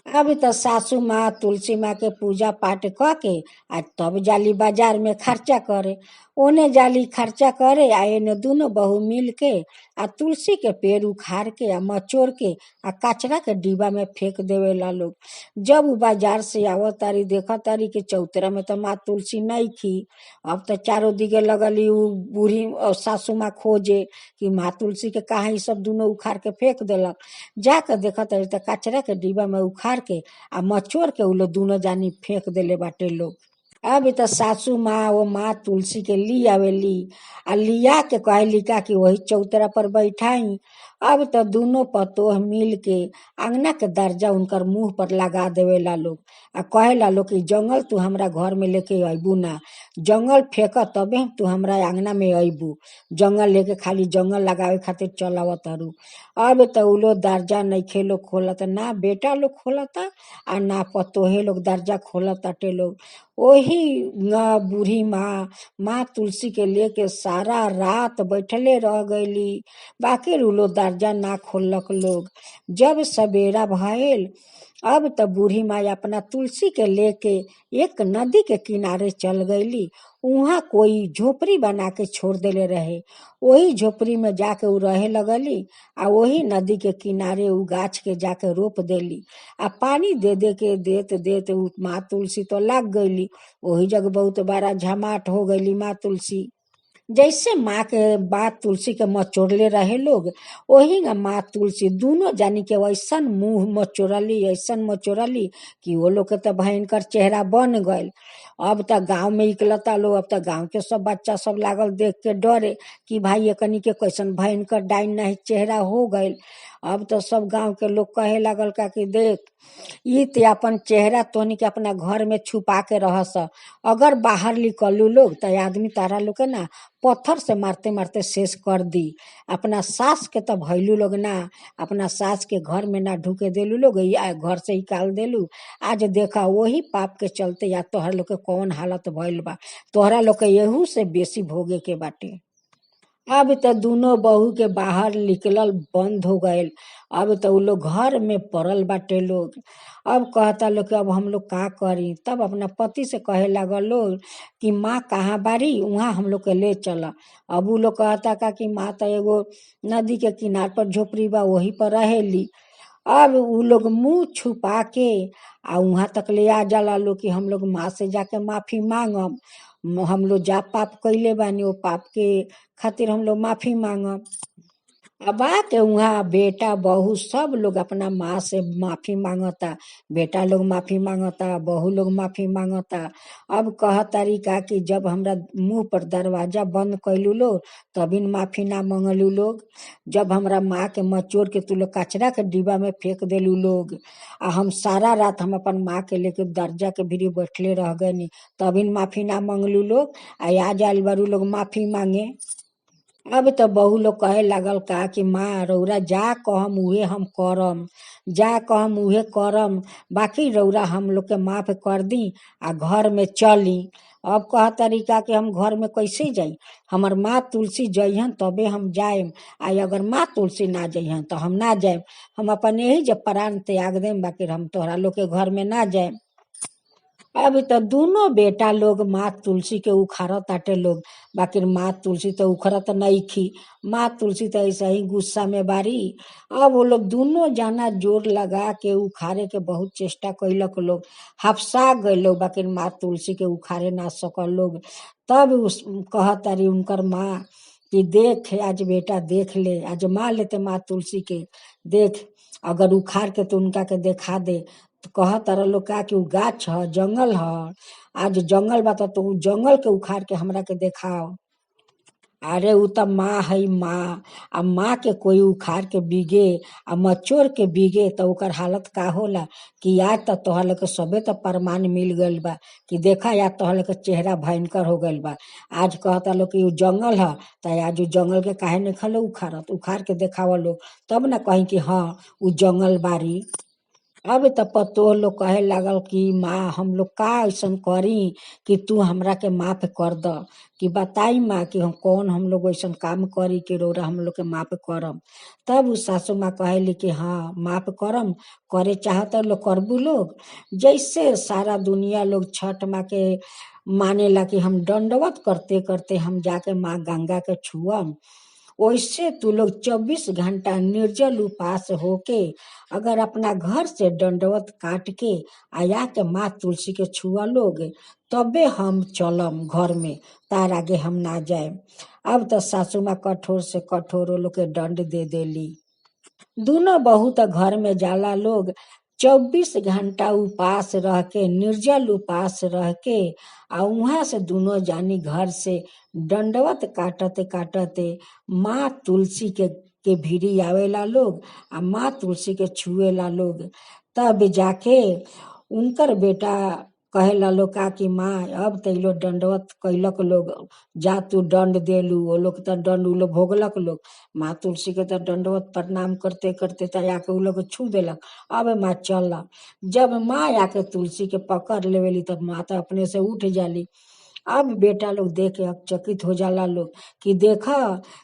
अभी तो सासू माँ तुलसी माँ के पूजा पाठ क के आ तब जाली बाजार में खर्चा करे। ओने जाली खर्चा करे आ एने दोनों बहू मिल के आ तुलसी के पेड़ उखाड़ के आ मचोड़ के आ कचरा के डिब्बा में फेंक देवे ला लोग। जब वो बाजार से आवत तारी देखा तारी के चौतरा में तो माँ तुलसी नहीं खी। अब तो चारों दिगे लगली उ बूढ़ी सासू माँ खोजे कि माँ तुलसी के कहा ई सब दोनों उखाड़ के फेंक देलक। जाकर देखा तारी तो कचरा के डिब्बा में उखाड़ के आ मचोड़ के उ लोग दोनों जानी फेंक देले बाटे लोग। अब तो सासू माँ वो माँ तुलसी के ली आवेली आ लिया के कहली का कि वही चौतरा पर बैठाई। अब तो दोनों पतोह मिल के अंगना के दर्जा उनकर मुंह पर लगा देवेला लोग आ कहेला लोग कि जंगल तू हमरा घर में लेके अबू ना, जंगल फेंक तबे तू हमरा अंगना में अबू, जंगल लेके खाली जंगल लगावे खातिर चलावत तारू। अब तो उ लोग दर्जा नइखे लोग खोलत, ना बेटा लोग खोलता आ ना पतोहे लोग दर्जा खोलत ताटे लोग। वही बूढ़ी माँ माँ तुलसी के लेके सारा रात बैठले रह गईली, बाकी उ लोग दर्जा ना खोलक लोग। जब सवेरा भइल, अब तो बूढ़ी माँ अपना तुलसी के लेके एक नदी के किनारे चल गईली। वहाँ कोई झोपड़ी बना के छोड़ देले रहे, वही झोपड़ी में जाके उ रहे लगली आ वही नदी के किनारे उ गाछ के जाके रोप देली आ पानी दे दे के देत देत उ माँ तुलसी तो लग गईली। वही जग बहुत बड़ा झमाट हो गईली माँ तुलसी। जैसे माँ के बात तुलसी के मचोड़ले रहे लोग, वही ना माँ तुलसी दोनों जानी के वैसन मुंह मचोड़ली, ऐसन मचोड़ली कि वो लोग के तो भयंकर चेहरा बन गए। अब तो गांव में निकलता लोग, अब तो गांव के सब बच्चा सब लागल देख के डरे कि भाई एकनी के कैसन भयंकर डाइन नहीं चेहरा हो गए। अब तो सब गांव के लोग कहे लागल का कि देख ई ते अपन चेहरा तोहनी के अपना घर में छुपा के रहस, अगर बाहर निकलू लोग तो आदमी तारा लोग के ना पत्थर से मारते मारते शेष कर दी। अपना सास के तो भैलू लोग ना, अपना सास के घर में ना ढुके देलू लोग, या घर से निकाल देलू। आज देखा वही पाप के चलते या तोहर लोग के कौन हालत भइल बा, तोहरा लोग के यहू से बेसी भोगे के बाटे। अब तो दोनों बहू के बाहर निकलल बंद हो गए। अब तो उ लोग घर में पड़ल बाटे लोग। अब कहता लोग कि अब हम लोग का करी, तब अपना पति से कहे लागल लोग कि माँ कहाँ बारी, वहाँ हम लोग के ले चला। अब उ लोग कहता का कि माँ तो एगो नदी के किनार पर झोपड़ी बा वही पर रहेली। अब उ लोग मुंह छुपा के आ वहां तक ले आ जाला लोग कि हम लोग माँ से जाके माफी मांगब, हम लोग जा पाप कैले बानी वो पाप के खातिर हम लोग माफी मांगब। अब आके वहाँ बेटा बहू सब लोग अपना माँ से माफी मांगता, बेटा लोग माफी मांगता, बहू लोग माफी मांगता। अब कह तरीका कि जब हमरा मुंह पर दरवाजा बंद कैलू लोग तभी माफी ना मांगलू लोग, जब हमरा माँ के मचोर के तू लोग कचरा के डिब्बा में फेंक देलू लोग आ हम सारा रात हम अपन माँ के लेके दर्जा के भीड़ी बैठले रह गए तभी माफी ना मांगलू लोग, आ आज आयल बारू लोग माफी मांगे। अब तो बहु लोग कहे लागल का कि माँ रौरा जा कहम उहे हम करम, जा कहम उहे करम, बाकी रौरा हम लोग के माफ कर दी आ घर में चली। अब कह तरीका कि हम घर में कैसे जाई, हमर माँ तुलसी जइहन तबे हम जाएम, आ अगर माँ तुलसी ना जइहन तो हम ना जाएम। हम अपन यही जब प्राण त्याग देम, बाकी हम तोहरा लोग के घर में ना जाएम। अब तो दोनों बेटा लोग माँ तुलसी के उखाड़त ताटे लोग, बाकी माँ तुलसी तो उखड़त नइखी। माँ तुलसी तो ऐसा ही गुस्सा में बारी। अब वो लोग दोनों जाना जोर लगा के उखाड़े के बहुत चेष्टा कैलक लोग, हफसा गए लोग, बाकी माँ तुलसी के उखाड़े ना सकल लोग। तब उस कहत तारी उनकर माँ कि देख आज बेटा देख ले, आजमा लेते माँ तुलसी के, देख अगर उखाड़ के तो उनका के देखा दे। तो कह तारा लोग का कि उ गाछ ह, जंगल ह, आज जंगल बा तो उ जंगल के उखाड़ के हमरा के देखाओ। अरे उ त माँ है माँ, आ माँ के कोई उखाड़ के बिगे आ मचोर के बिगे तो ओकर हालत का होला कि आज तो तोहर लोग के सबे तो प्रमाण मिल गइल बा कि देखा यार तोहर लोग के चेहरा भयंकर हो गइल बा। आज कहता लोग कि उ जंगल ह, तो आज उ जंगल के काहे नहीं खलो उखाड़त, उखाड़ के देखावा लोग, तब ना कहीं कि हाँ उ जंगल बारी। अब त पतोह लोग कहे लागल कि माँ हम लोग का ऐसन करी कि तू हमरा के माफ कर द, कि बताई माँ कि हम कौन हम लोग ऐसन काम करी कि रौरा हम लोग के माफ करम। तब उ सासू माँ कहेली कि हाँ माफ करम, करे चाहत लोग करबू लोग। जैसे सारा दुनिया लोग छठ माँ के मानेला कि हम दंडवत करते करते हम जाके माँ गंगा के छुअम, वैसे तू लोग 24 घंटा निर्जल उपास होके अगर अपना घर से दंडवत काट के आया के माँ तुलसी के छुआ लोग, तबे हम चलम घर में, तार आगे हम ना जाए। अब तो सासू माँ कठोर से कठोर वो लोग के दंड दे देली। दोनों बहू तो घर में जाला लोग, 24 घंटा उपास रह के, निर्जल उपास रह के, आ वहां से दोनों जानी घर से दंडवत काटते काटते माँ तुलसी के भीड़ी आवेला लोग, आ माँ तुलसी के छुएला लोग। तब जाके उनकर बेटा कहेला लोग का कि माँ अब तो लोग दंडवत कैलक लोग, जा तू दंड देलू, वो लोग तो दंड उ लोग भोगलक लोग। माँ तुलसी के तो दंडवत प्रणाम करते करते तो आके उ लोग छू देलक। अब माँ चल, जब माँ आके तुलसी के पकड़ लेवेली तब माँ तो अपने से उठ जाली। अब बेटा लोग देख के चकित हो जाला लोग कि देखा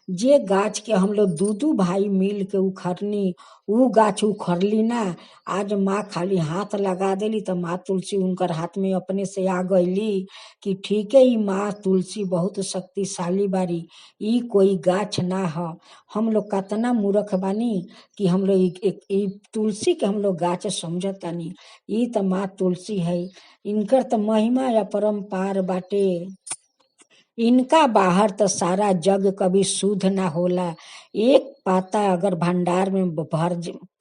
जे गाछ के हम लोग दू दू भाई मिल के उखड़नी, उ गाछ उखड़ली ना। आज माँ खाली हाथ लगा देली तो माँ तुलसी उनकर हाथ में अपने से आ गईली कि ठीक है, ई माँ तुलसी बहुत शक्तिशाली बारी, ई कोई गाछ ना ह। हम लोग कतना मूर्ख बानी कि हम लोग ई तुलसी के हम लोग गाछ समझतानी, ई त माँ तुलसी है, इनकर त महिमा अपरंपार बाटे। इनका बाहर तो सारा जग कभी शुद्ध ना होला। एक पाता अगर भंडार में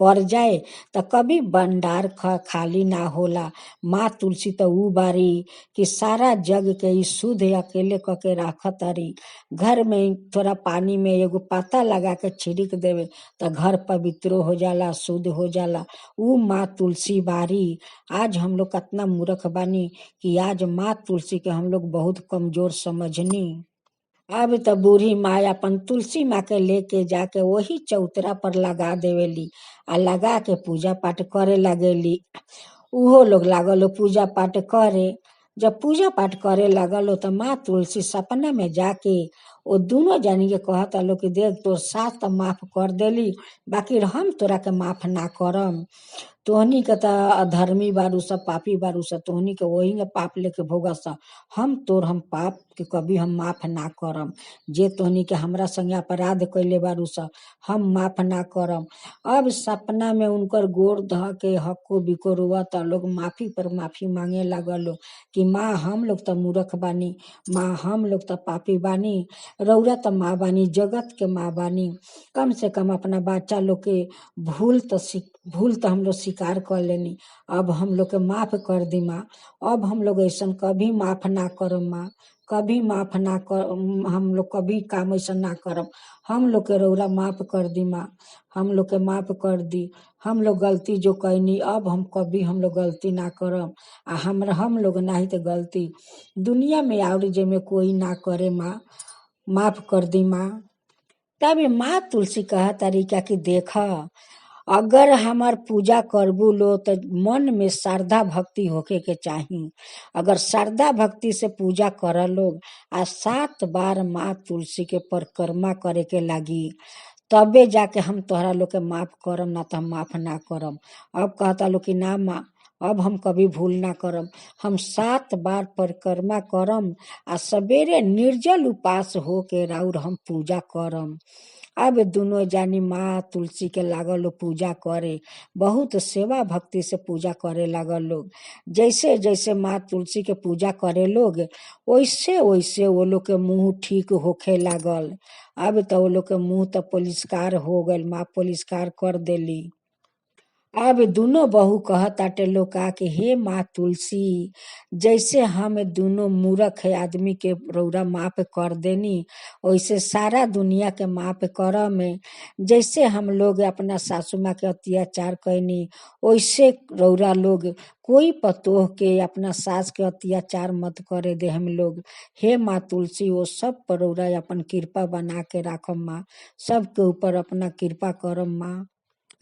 पड़ जाए तो कभी भंडार खाली ना होला। माँ तुलसी तो ऊ बारी कि सारा जग के ई शुद्ध अकेले क के राखत तारी। घर में थोड़ा पानी में एगो पाता लगा के छिड़क देवे तो घर पवित्र हो जाला, शुद्ध हो जाला। ऊ माँ तुलसी बारी। आज हम लोग कितना मूर्ख बानी कि आज माँ तुलसी के हम लोग बहुत कमजोर समझनी। अब तो बूढ़ी माँ अपन तुलसी माँ के लेके जाके वही चौतरा पर लगा देवेली, आ लगा के पूजा पाठ करे लगेली। उहो लोग लागल पूजा पाठ करे। जब पूजा पाठ करे लगल तो माँ तुलसी सपना में जाके वो दोनों जानी के कहता लोग कि देख तोर सास तो माफ कर देली, बाकी हम तोरा के माफ ना करम। तोहनी के त अधर्मी बारू सब, पापी बारू सब, तोहनी के वही में पाप लेके भोगा सा। हम पाप के कभी हम माफ ना करम। जे तोहनी के हमरा संगे अपराध कैले बारू सा, हम माफ ना करम। अब सपना में उनकर गोर ध के हक्को बिको रोवता लोग, माफी पर माफी मांगे लागल कि माँ हम लोग तो मूर्ख बानी, माँ हम लोग तो पापी बानी, रौरा तो माँ बानी, जगत के माँ बानी, कम से कम अपना बच्चा लोग के भूल तो हम लोग स्वीकार कर लेनी, अब हम लोग के माफ कर दी माँ। अब हम लोग ऐसा कभी माफ ना करम माँ, कभी माफ ना कर, हम लोग कभी काम ऐसा ना करम। हम लोग के रौरा माफ कर दी माँ, हम लोग के माफ कर दी। हम लोग गलती जो कैनी अब हम कभी हम लोग गलती ना करम। आ हम लोग नहीं तो गलती दुनिया में और जे में कोई ना करे माँ, माफ कर दी माँ। तब माँ तुलसी कहा तरीका कि देख, अगर हमार पूजा करबू लो तो मन में श्रद्धा भक्ति होके के चाही। अगर श्रद्धा भक्ति से पूजा कर लोग आ 7 बार माँ तुलसी के परिक्रमा करे के लागी, तबे जाके हम तोहरा लोग के माफ करम, ना तो हम माफ ना करम। अब कहता लोग कि ना माँ, अब हम कभी भूल ना करम, हम 7 बार परिक्रमा करम आ सवेरे निर्जल उपास हो के राउर हम पूजा करम। अब दोनों जानी माँ तुलसी के लागल लोग पूजा करे, बहुत सेवा भक्ति से पूजा करे लागल लोग। जैसे जैसे माँ तुलसी के पूजा करे लोग, वैसे वैसे वो लोग के मुंह ठीक होखे लागल। अब तो वो लोग के मुंह तो परिष्कार हो गल, माँ परिष्कार कर देली। अब दोनों बहू कहताटे लोग का कि हे माँ तुलसी, जैसे हम दोनों मूर्ख है आदमी के रौरा माफ कर देनी, वैसे सारा दुनिया के माफ कर में। जैसे हम लोग अपना सासू माँ के अत्याचार कैनी, वैसे रौरा लोग कोई पतोह के अपना सास के अत्याचार मत करे दे हम लोग। हे माँ तुलसी, वो सब पर रौरा अपन कृपा बना के राखम माँ, सबके ऊपर अपना कृपा करम माँ।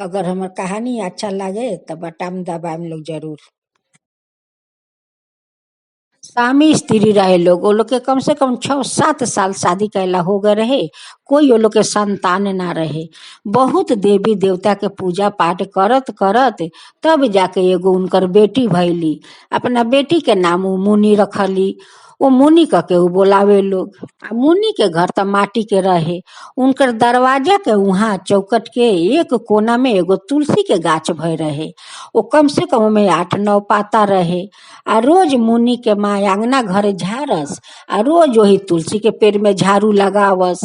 अगर हमार कहानी अच्छा लगे तो बटन दबाएम लोग जरूर। स्वामी स्त्री रहे लोग, वो लोग के कम से कम 6-7 साल शादी कैला हो गए रहे, कोई वो लोग के संतान ना रहे। बहुत देवी देवता के पूजा पाठ करत करत तब जाके एगो उनकर बेटी भैली। अपना बेटी के नाम उ मुनि रखली। वो मुनि कह के उ बोलावे लोग। आ मुनि के घर त माटी के रहे। उनकर दरवाजा के वहाँ चौकट के एक कोना में एगो तुलसी के गाछ भय रहे। वो कम से कम में 8-9 पाता रहे। आ रोज मुनि के माँ अंगना घर झारस, आ रोज वही तुलसी के पेड़ में झाड़ू लगावस।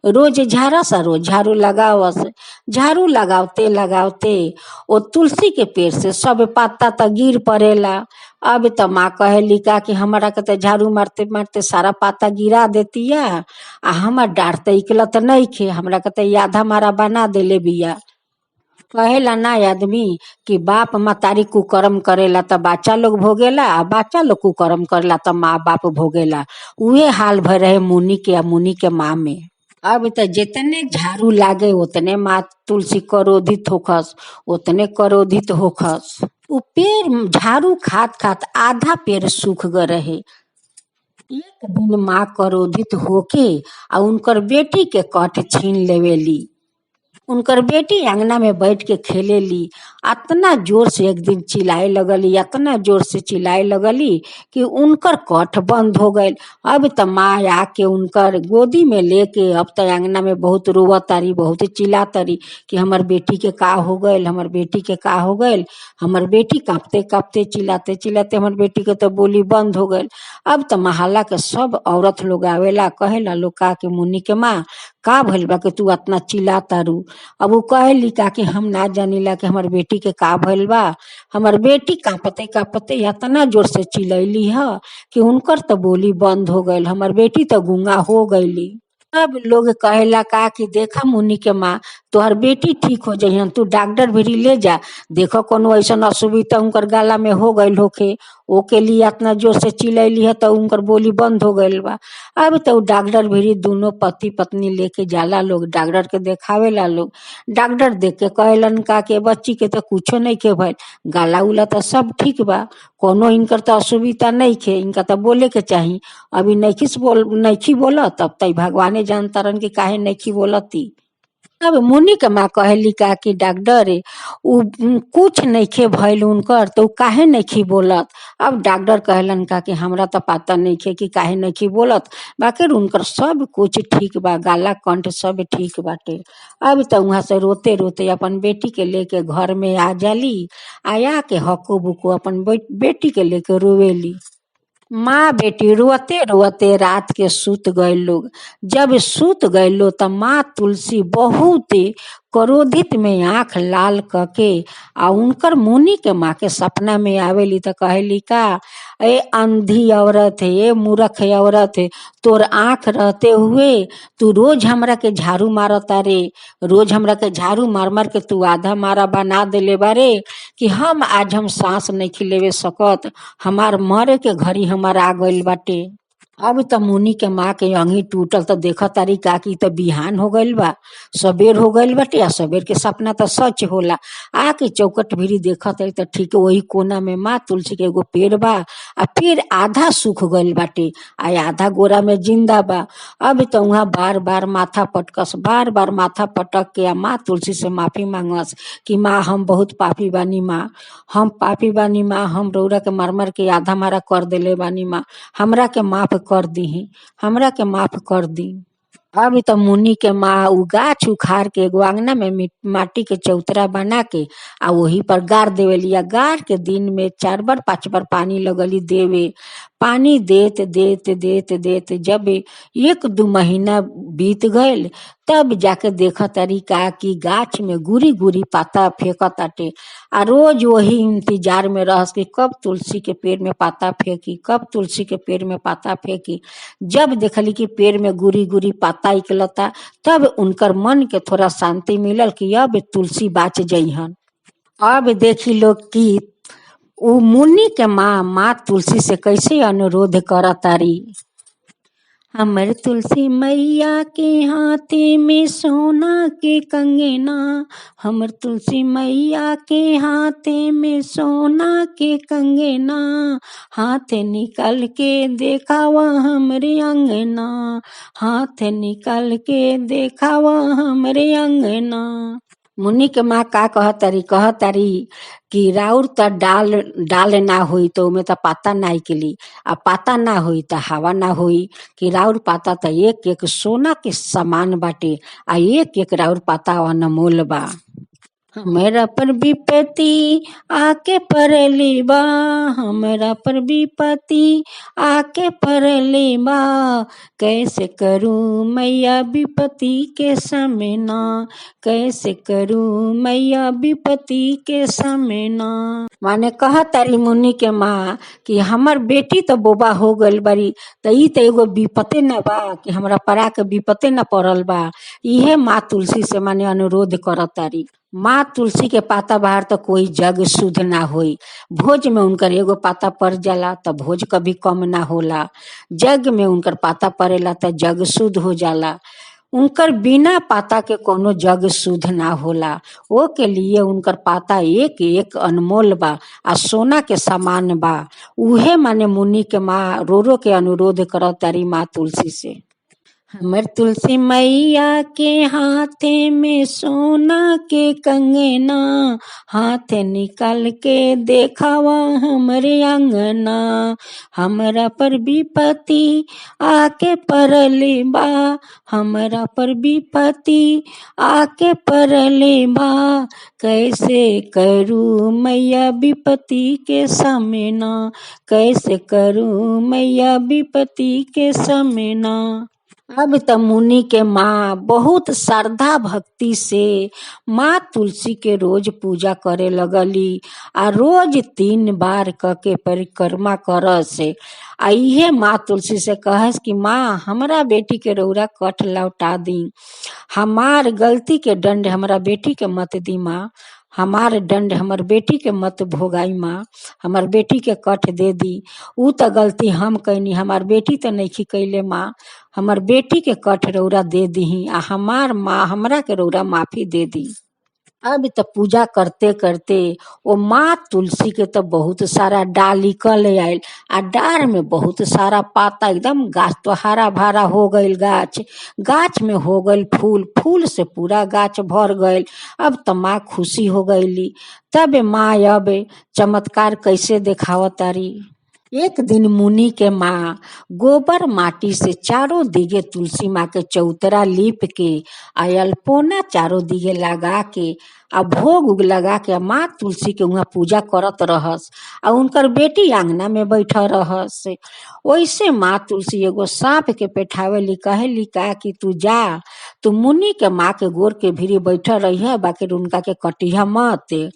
रोज झारस आ रोज झाड़ू लगावस। झाड़ू लगावते लगावते वो तुलसी के पेड़ से सब पत्ता त गिर पड़ेला। अब त माँ कहेली का कि हमारा के त झाड़ू मारते मारते सारा पाता गिरा देतिया, आ हमर डाढ़ त इकलत नहीं खे, हमरा के त आधा मारा बना देले बिया। कहेला ना आदमी कि बाप मतारी कुकर्म करेला त बच्चा लोग भोगेला, आ बच्चा लोग कुकर्म करेला त माँ बाप भोगेला। उहे हाल भय रहे मुनि के आ मुनि के माँ में। अब त जितने झाड़ू लागे उतने माँ तुलसी क्रोधित होखस, उतने क्रोधित होखस। उ पेड़ झाड़ू खात खात आधा पेड़ सूख गए रहे। एक दिन माँ क्रोधित होके आ उनकर बेटी के कट छीन लेवेली। उनकर बेटी अंगना में बैठ के खेलेली। इतना जोर से एक दिन चिल्लाए लगली, इतना जोर से चिल्लाए लगली कि उनकर कठ बंद हो गए। अब त माँ आके उनकर गोदी में लेके अब त अंगना में बहुत रोवतारी, बहुत चिल्लातारी कि हमर बेटी के का हो गए, हमर बेटी के का हो गए। हमर बेटी कांपते कांपते चिल्लाते चिल्लाते हमर बेटी के तो बोली बंद हो गए। अब त मोहल्ला के सब औरत लोग आवेला, कहेला लोग का कि मुनि के माँ का भइल बा कि तू इतना चिल्लातारू। अब वो कहली का कि हम ना जानिला कि हमार बेटी के का भइल बा। हमार बेटी कांपते कांपते इतना जोर से चिल्लैली ह कि उनकर तो बोली बंद हो गई, हमार बेटी तो गूंगा हो गईली। सब लोग कहेला का कि देखा मुनि के माँ, तोहर बेटी ठीक हो जाइहन, तू डॉक्टर भिरी ले जा, देखो कोनो ऐसा असुविधा उनकर गला में हो गई होके, ओके लिए इतना जोर से चिल्लैली है तो उनकर बोली बंद हो गई बा। अब तो डॉक्टर भिरी दोनों पति पत्नी लेके जाला लोग, डॉक्टर के देखावेला लोग। डॉक्टर देख के कहलन का के बच्ची के तो कुछो नहीं के भइल, गला उला तो सब ठीक बा, कोनो इनकर तो असुविधा नहीं खे, इनका तो बोले के चाही। अभी नैखी बोलत, तब तई भगवाने जानतारन कि काहे नैखी बोलती। अब मुनि के माँ कहली का कि डॉक्टर उ कुछ नइखे भइल उनकर, तो काहे नइखी बोलत। अब डॉक्टर कहलन का कि हमरा तो पता नइखे कि काहे नइखी बोलत, बाकी उनकर सब कुछ ठीक बा, गाला कंठ सब ठीक बाटे। अब तो वहां से रोते रोते अपन बेटी के लेके घर में आ जाली। आया के हको बुको अपन बेटी के लेके रोवेली। माँ बेटी रोते रोते रात के सूत गए लोग। जब सूत गए लो तब माँ तुलसी बहुत क्रोधित में आंख लाल करके आ उनकर मुनि के माँ के सपना में आवेली तो कहली का, ए अंधी औरत है, ए मूर्ख औरत है, तोर आंख रहते हुए तू रोज हमरा के झाड़ू मारता रे, रोज हमरा के झाड़ू मार मार के तू आधा मारा बना देले बारे कि हम आज हम सांस नहीं लेवे सकत, हमार मरे के घड़ी हमार आ गइल बाटे। अब त मुनि के माँ के अंगी टूटल त देख तारी काकी त बिहान हो गइल बा, सबेर हो गइल बाटे। आ सबेर के सपना त सच होला। आके चौकट भिरी देख तारी त ठीक वही कोना में माँ तुलसी के एगो पेड़ बा। आ पेड़ आधा सूख गइल बाटे आ आधा गोरा में जिंदा बा। अब त उहाँ बार बार माथा पटकस, बार बार माथा पटक के आ माँ तुलसी से माफी मांगस कि माँ हम बहुत पापी बानी माँ, हम पापी बानी माँ, हम रौरा के मार मार के आधा मारा कर देले बानी माँ, हमरा के माफ कर दीही, हमरा के माफ कर दी। अब त मुनि के माँ उ गाछ उखाड़ के एगो अंगना में माटी के चौतरा बना के आ वही पर गाड़ देवेली। आ गाड़ के दिन में 4 बार 5 बार पानी लगली देवे। पानी देत देत देत देत जब 1-2 महीना बीत गइल तब जाके देख तारी का कि गाछ में गुरी गुरी पाता फेंकताटे। आ रोज वही इंतजार में रहस कि कब तुलसी के पेड़ में पाता फेंकी, कब तुलसी के पेड़ में पाता फेंकी। जब देखली कि पेड़ में गुरी गुरी पाता निकलता तब उनकर मन के थोड़ा शांति मिलल कि अब तुलसी बाच जइहन। अब देखी लोग कि उ मुनि के माँ तुलसी से कैसे अनुरोध करतारी। हमर तुलसी मैया के हाथे में सोना के कंगना, हमर तुलसी मैया के हाथे में सोना के कंगना, हाथ निकाल के देखावा हमरे अंगना, हाथ निकाल के देखावा हमरे अंगना। मुनि के माँ का कहतारी कि राउर त डाल ना होई तो उमे त पाता ना निकली, आ पाता ना होई त हवा ना होई। कि राउर पाता त एक एक सोना के समान बाटे आ एक एक राउर पाता अनमोल बा। हमरा पर विपत्ति आके पड़ली बा, हमरा पर विपत्ति आके पड़ली बा, कैसे करूं मैया विपत्ति के सामना, कैसे करूं मैया विपत्ति के सामना। माने कहतारी मुनि के माँ कि हमर बेटी तो बोबा हो गइल बारी त ई त एगो विपत्ति न बा कि हमरा परा के विपत्ति न पड़ल बा। इहे माँ तुलसी से माने अनुरोध करतारी। माँ तुलसी के पाता बाहर तो कोई जग शुद्ध ना होई। भोज में उनकर एगो पाता पड़ जाला त भोज कभी कम ना होला, जग में उनकर पाता पड़ेला त जग शुद्ध हो जाला। उनकर बिना पाता के कोनो जग शुद्ध ना होला। ओ के लिए उनकर पाता एक एक अनमोल बा आ सोना के समान बा। उहे माने मुनि के माँ रो रो के अनुरोध करतारी माँ तुलसी से। हमर तुलसी मैया के हाथे में सोना के कंगना, हाथ निकाल के देखावा हमरे अंगना, हमरा पर विपत्ति आके पड़ली बा, हमरा पर विपत्ति आके पड़ली बा, कैसे करूं मैया विपत्ति के सामना, कैसे करूं मैया विपत्ति के सामना। अब त मुनि के माँ बहुत श्रद्धा भक्ति से माँ तुलसी के रोज पूजा करे लगली आ रोज 3 बार क के परिक्रमा करस। आ इहे माँ तुलसी से कहस कि माँ हमरा बेटी के रौरा कठ लौटा दी, हमार गलती के दंड हमरा बेटी के मत दी माँ, हमार दंड हमर बेटी के मत भोगाई माँ, हमार बेटी के कठ दे दी। ऊ त गलती हम कैनी, हमार बेटी त नइखी कैले माँ, हमार बेटी के कठ रौरा दे दीही आ हमार माँ हमरा के रौरा माफी दे दी। अब त पूजा करते करते वो माँ तुलसी के तो बहुत सारा डाल निकल आयल आ डार में बहुत सारा पाता, एकदम गाछ तो हरा भरा हो गइल। गाछ गाछ में हो गइल फूल, फूल से पूरा गाछ भर गइल। अब त माँ खुशी हो गईली। तब माँ अब चमत्कार कैसे देखावतारी। एक दिन मुनि के माँ गोबर माटी से चारों दिगे तुलसी माँ के चौतरा लीप के आ अल्पोना चारों दिगे लगा के आ भोग उग लगा के माँ तुलसी के वहाँ पूजा करत रहस आ उनकर बेटी आंगना में बैठा रहस। वैसे माँ तुलसी एगो सांप के पेठावेली, कहेली का कि तू जा, तू मुनि के माँ के गोर के भीरी बैठा रही है, बाकी उनका के कटिया मत।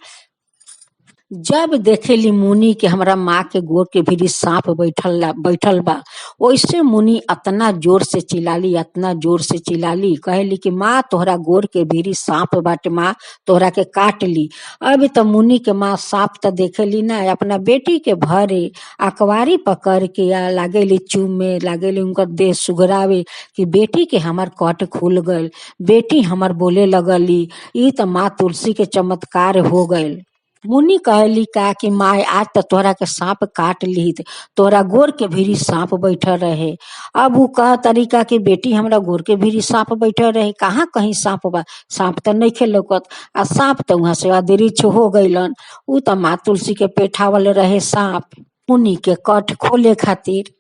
जब देखेली मुनि के हमरा माँ के गोर के भीरी सांप बैठल बा, वैसे मुनि अतना जोर से चिल्लाली, अतना जोर से चिल्लाली, कहली कि माँ तोहरा गोर के भीरी सांप बाटे, माँ तोहरा के काट ली। अभी तो मुनि के माँ सांप तो देखेली ना, अपना बेटी के भरे अकवारी पकड़ के या लागेली चूमे, लागेली उनकर देह सुगरावे कि बेटी के हमार कट खुल गल, बेटी हमार बोले लगली। ई तो माँ तुलसी के चमत्कार हो गए। मुनि कहली का कि माय आज तो तोहरा के सांप काट ली, तोहरा गोर के भीरी सांप बैठल रहे। अब वो कह तरीका कि बेटी हमरा गोर के भीरी सांप बैठल रहे, कहाँ कहीं सांप बा, सांप तो नहीं खे लौकत। आ सांप तो वहां से अदृश्य हो गईलन। उ तो माँ तुलसी के पेठावल रहे सांप मुनि के कट खोले खातिर।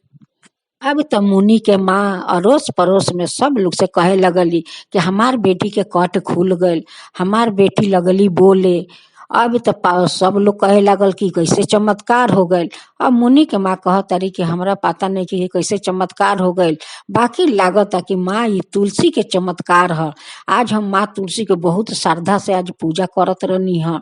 अब तो मुनि के माँ अड़ोस पड़ोस में सब लोग से कहे लगली कि हमार बेटी के कट खुल गल, हमार बेटी लगली बोले। अब तो सब लोग कहे लगल कि कैसे चमत्कार हो गए। अब मुनि के माँ कह तारी कि हमरा पता नहीं कि कैसे चमत्कार हो गए, बाकी लागत कि माँ ये तुलसी के चमत्कार है। आज हम माँ तुलसी के बहुत श्रद्धा से आज पूजा करत रहनी है।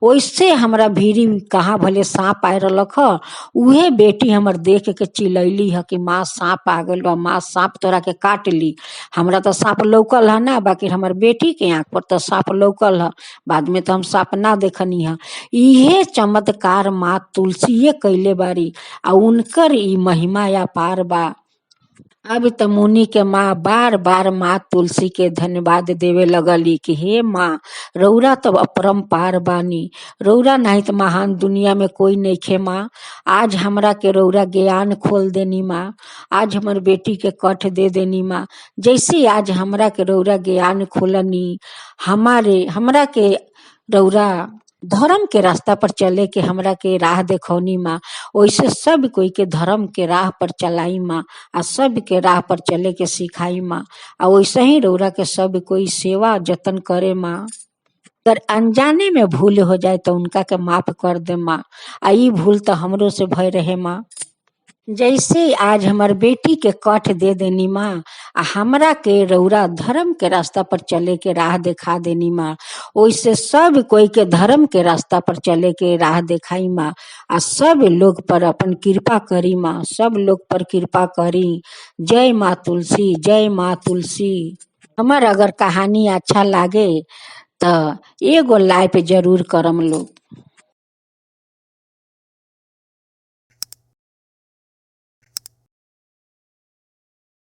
वैसे हमरा भीरी कहाँ भले सांप आए रलक ह, उहे बेटी हमर देख के चिलैली है कि माँ सांप आ गल बा, माँ सांप तोरा के काट ली। हमरा तो सांप लौकल है ना, बाकी हमर बेटी के आँख पर तो सांप लौकल है, बाद में तो हम सांप ना देखनी है। इहे चमत्कार माँ तुलसीये कैले बारी, आ उनकर ई महिमा या पार बा। अब तो मुनि के माँ बार बार माँ तुलसी के धन्यवाद देवे लगली कि हे माँ रौरा तो अपरम्पार बानी, रौरा नहीं तो महान दुनिया में कोई नहीं खे माँ। आज हमरा के रौरा ज्ञान खोल देनी माँ, आज हमर बेटी के कठ दे देनी माँ। जैसे आज हमरा के रौरा ज्ञान खोलनी, हमरा के रौरा धर्म के रास्ता पर चले के हमरा के राह देखौनी माँ, वैसे सब कोई के धर्म के राह पर चलाई माँ, आ सब के राह पर चले के सिखाई माँ। आ वैसे ही रौरा के सब कोई सेवा जतन करे माँ। अगर अनजाने में भूल हो जाए तो उनका के माफ कर दे माँ, आ ई भूल तो हमरो से भय रहे माँ। जैसे आज हमार बेटी के कठ दे देनी माँ, आ हमरा के रौरा धर्म के रास्ता पर चले के राह दिखा देनी माँ, वैसे सब कोई के धर्म के रास्ता पर चले के राह दिखाई माँ। आ सब लोग पर अपन कृपा करी माँ, सब लोग पर कृपा करी। जय माँ तुलसी, जय माँ तुलसी। हमार अगर कहानी अच्छा लागे तो एगो लाइक जरूर करम लोग।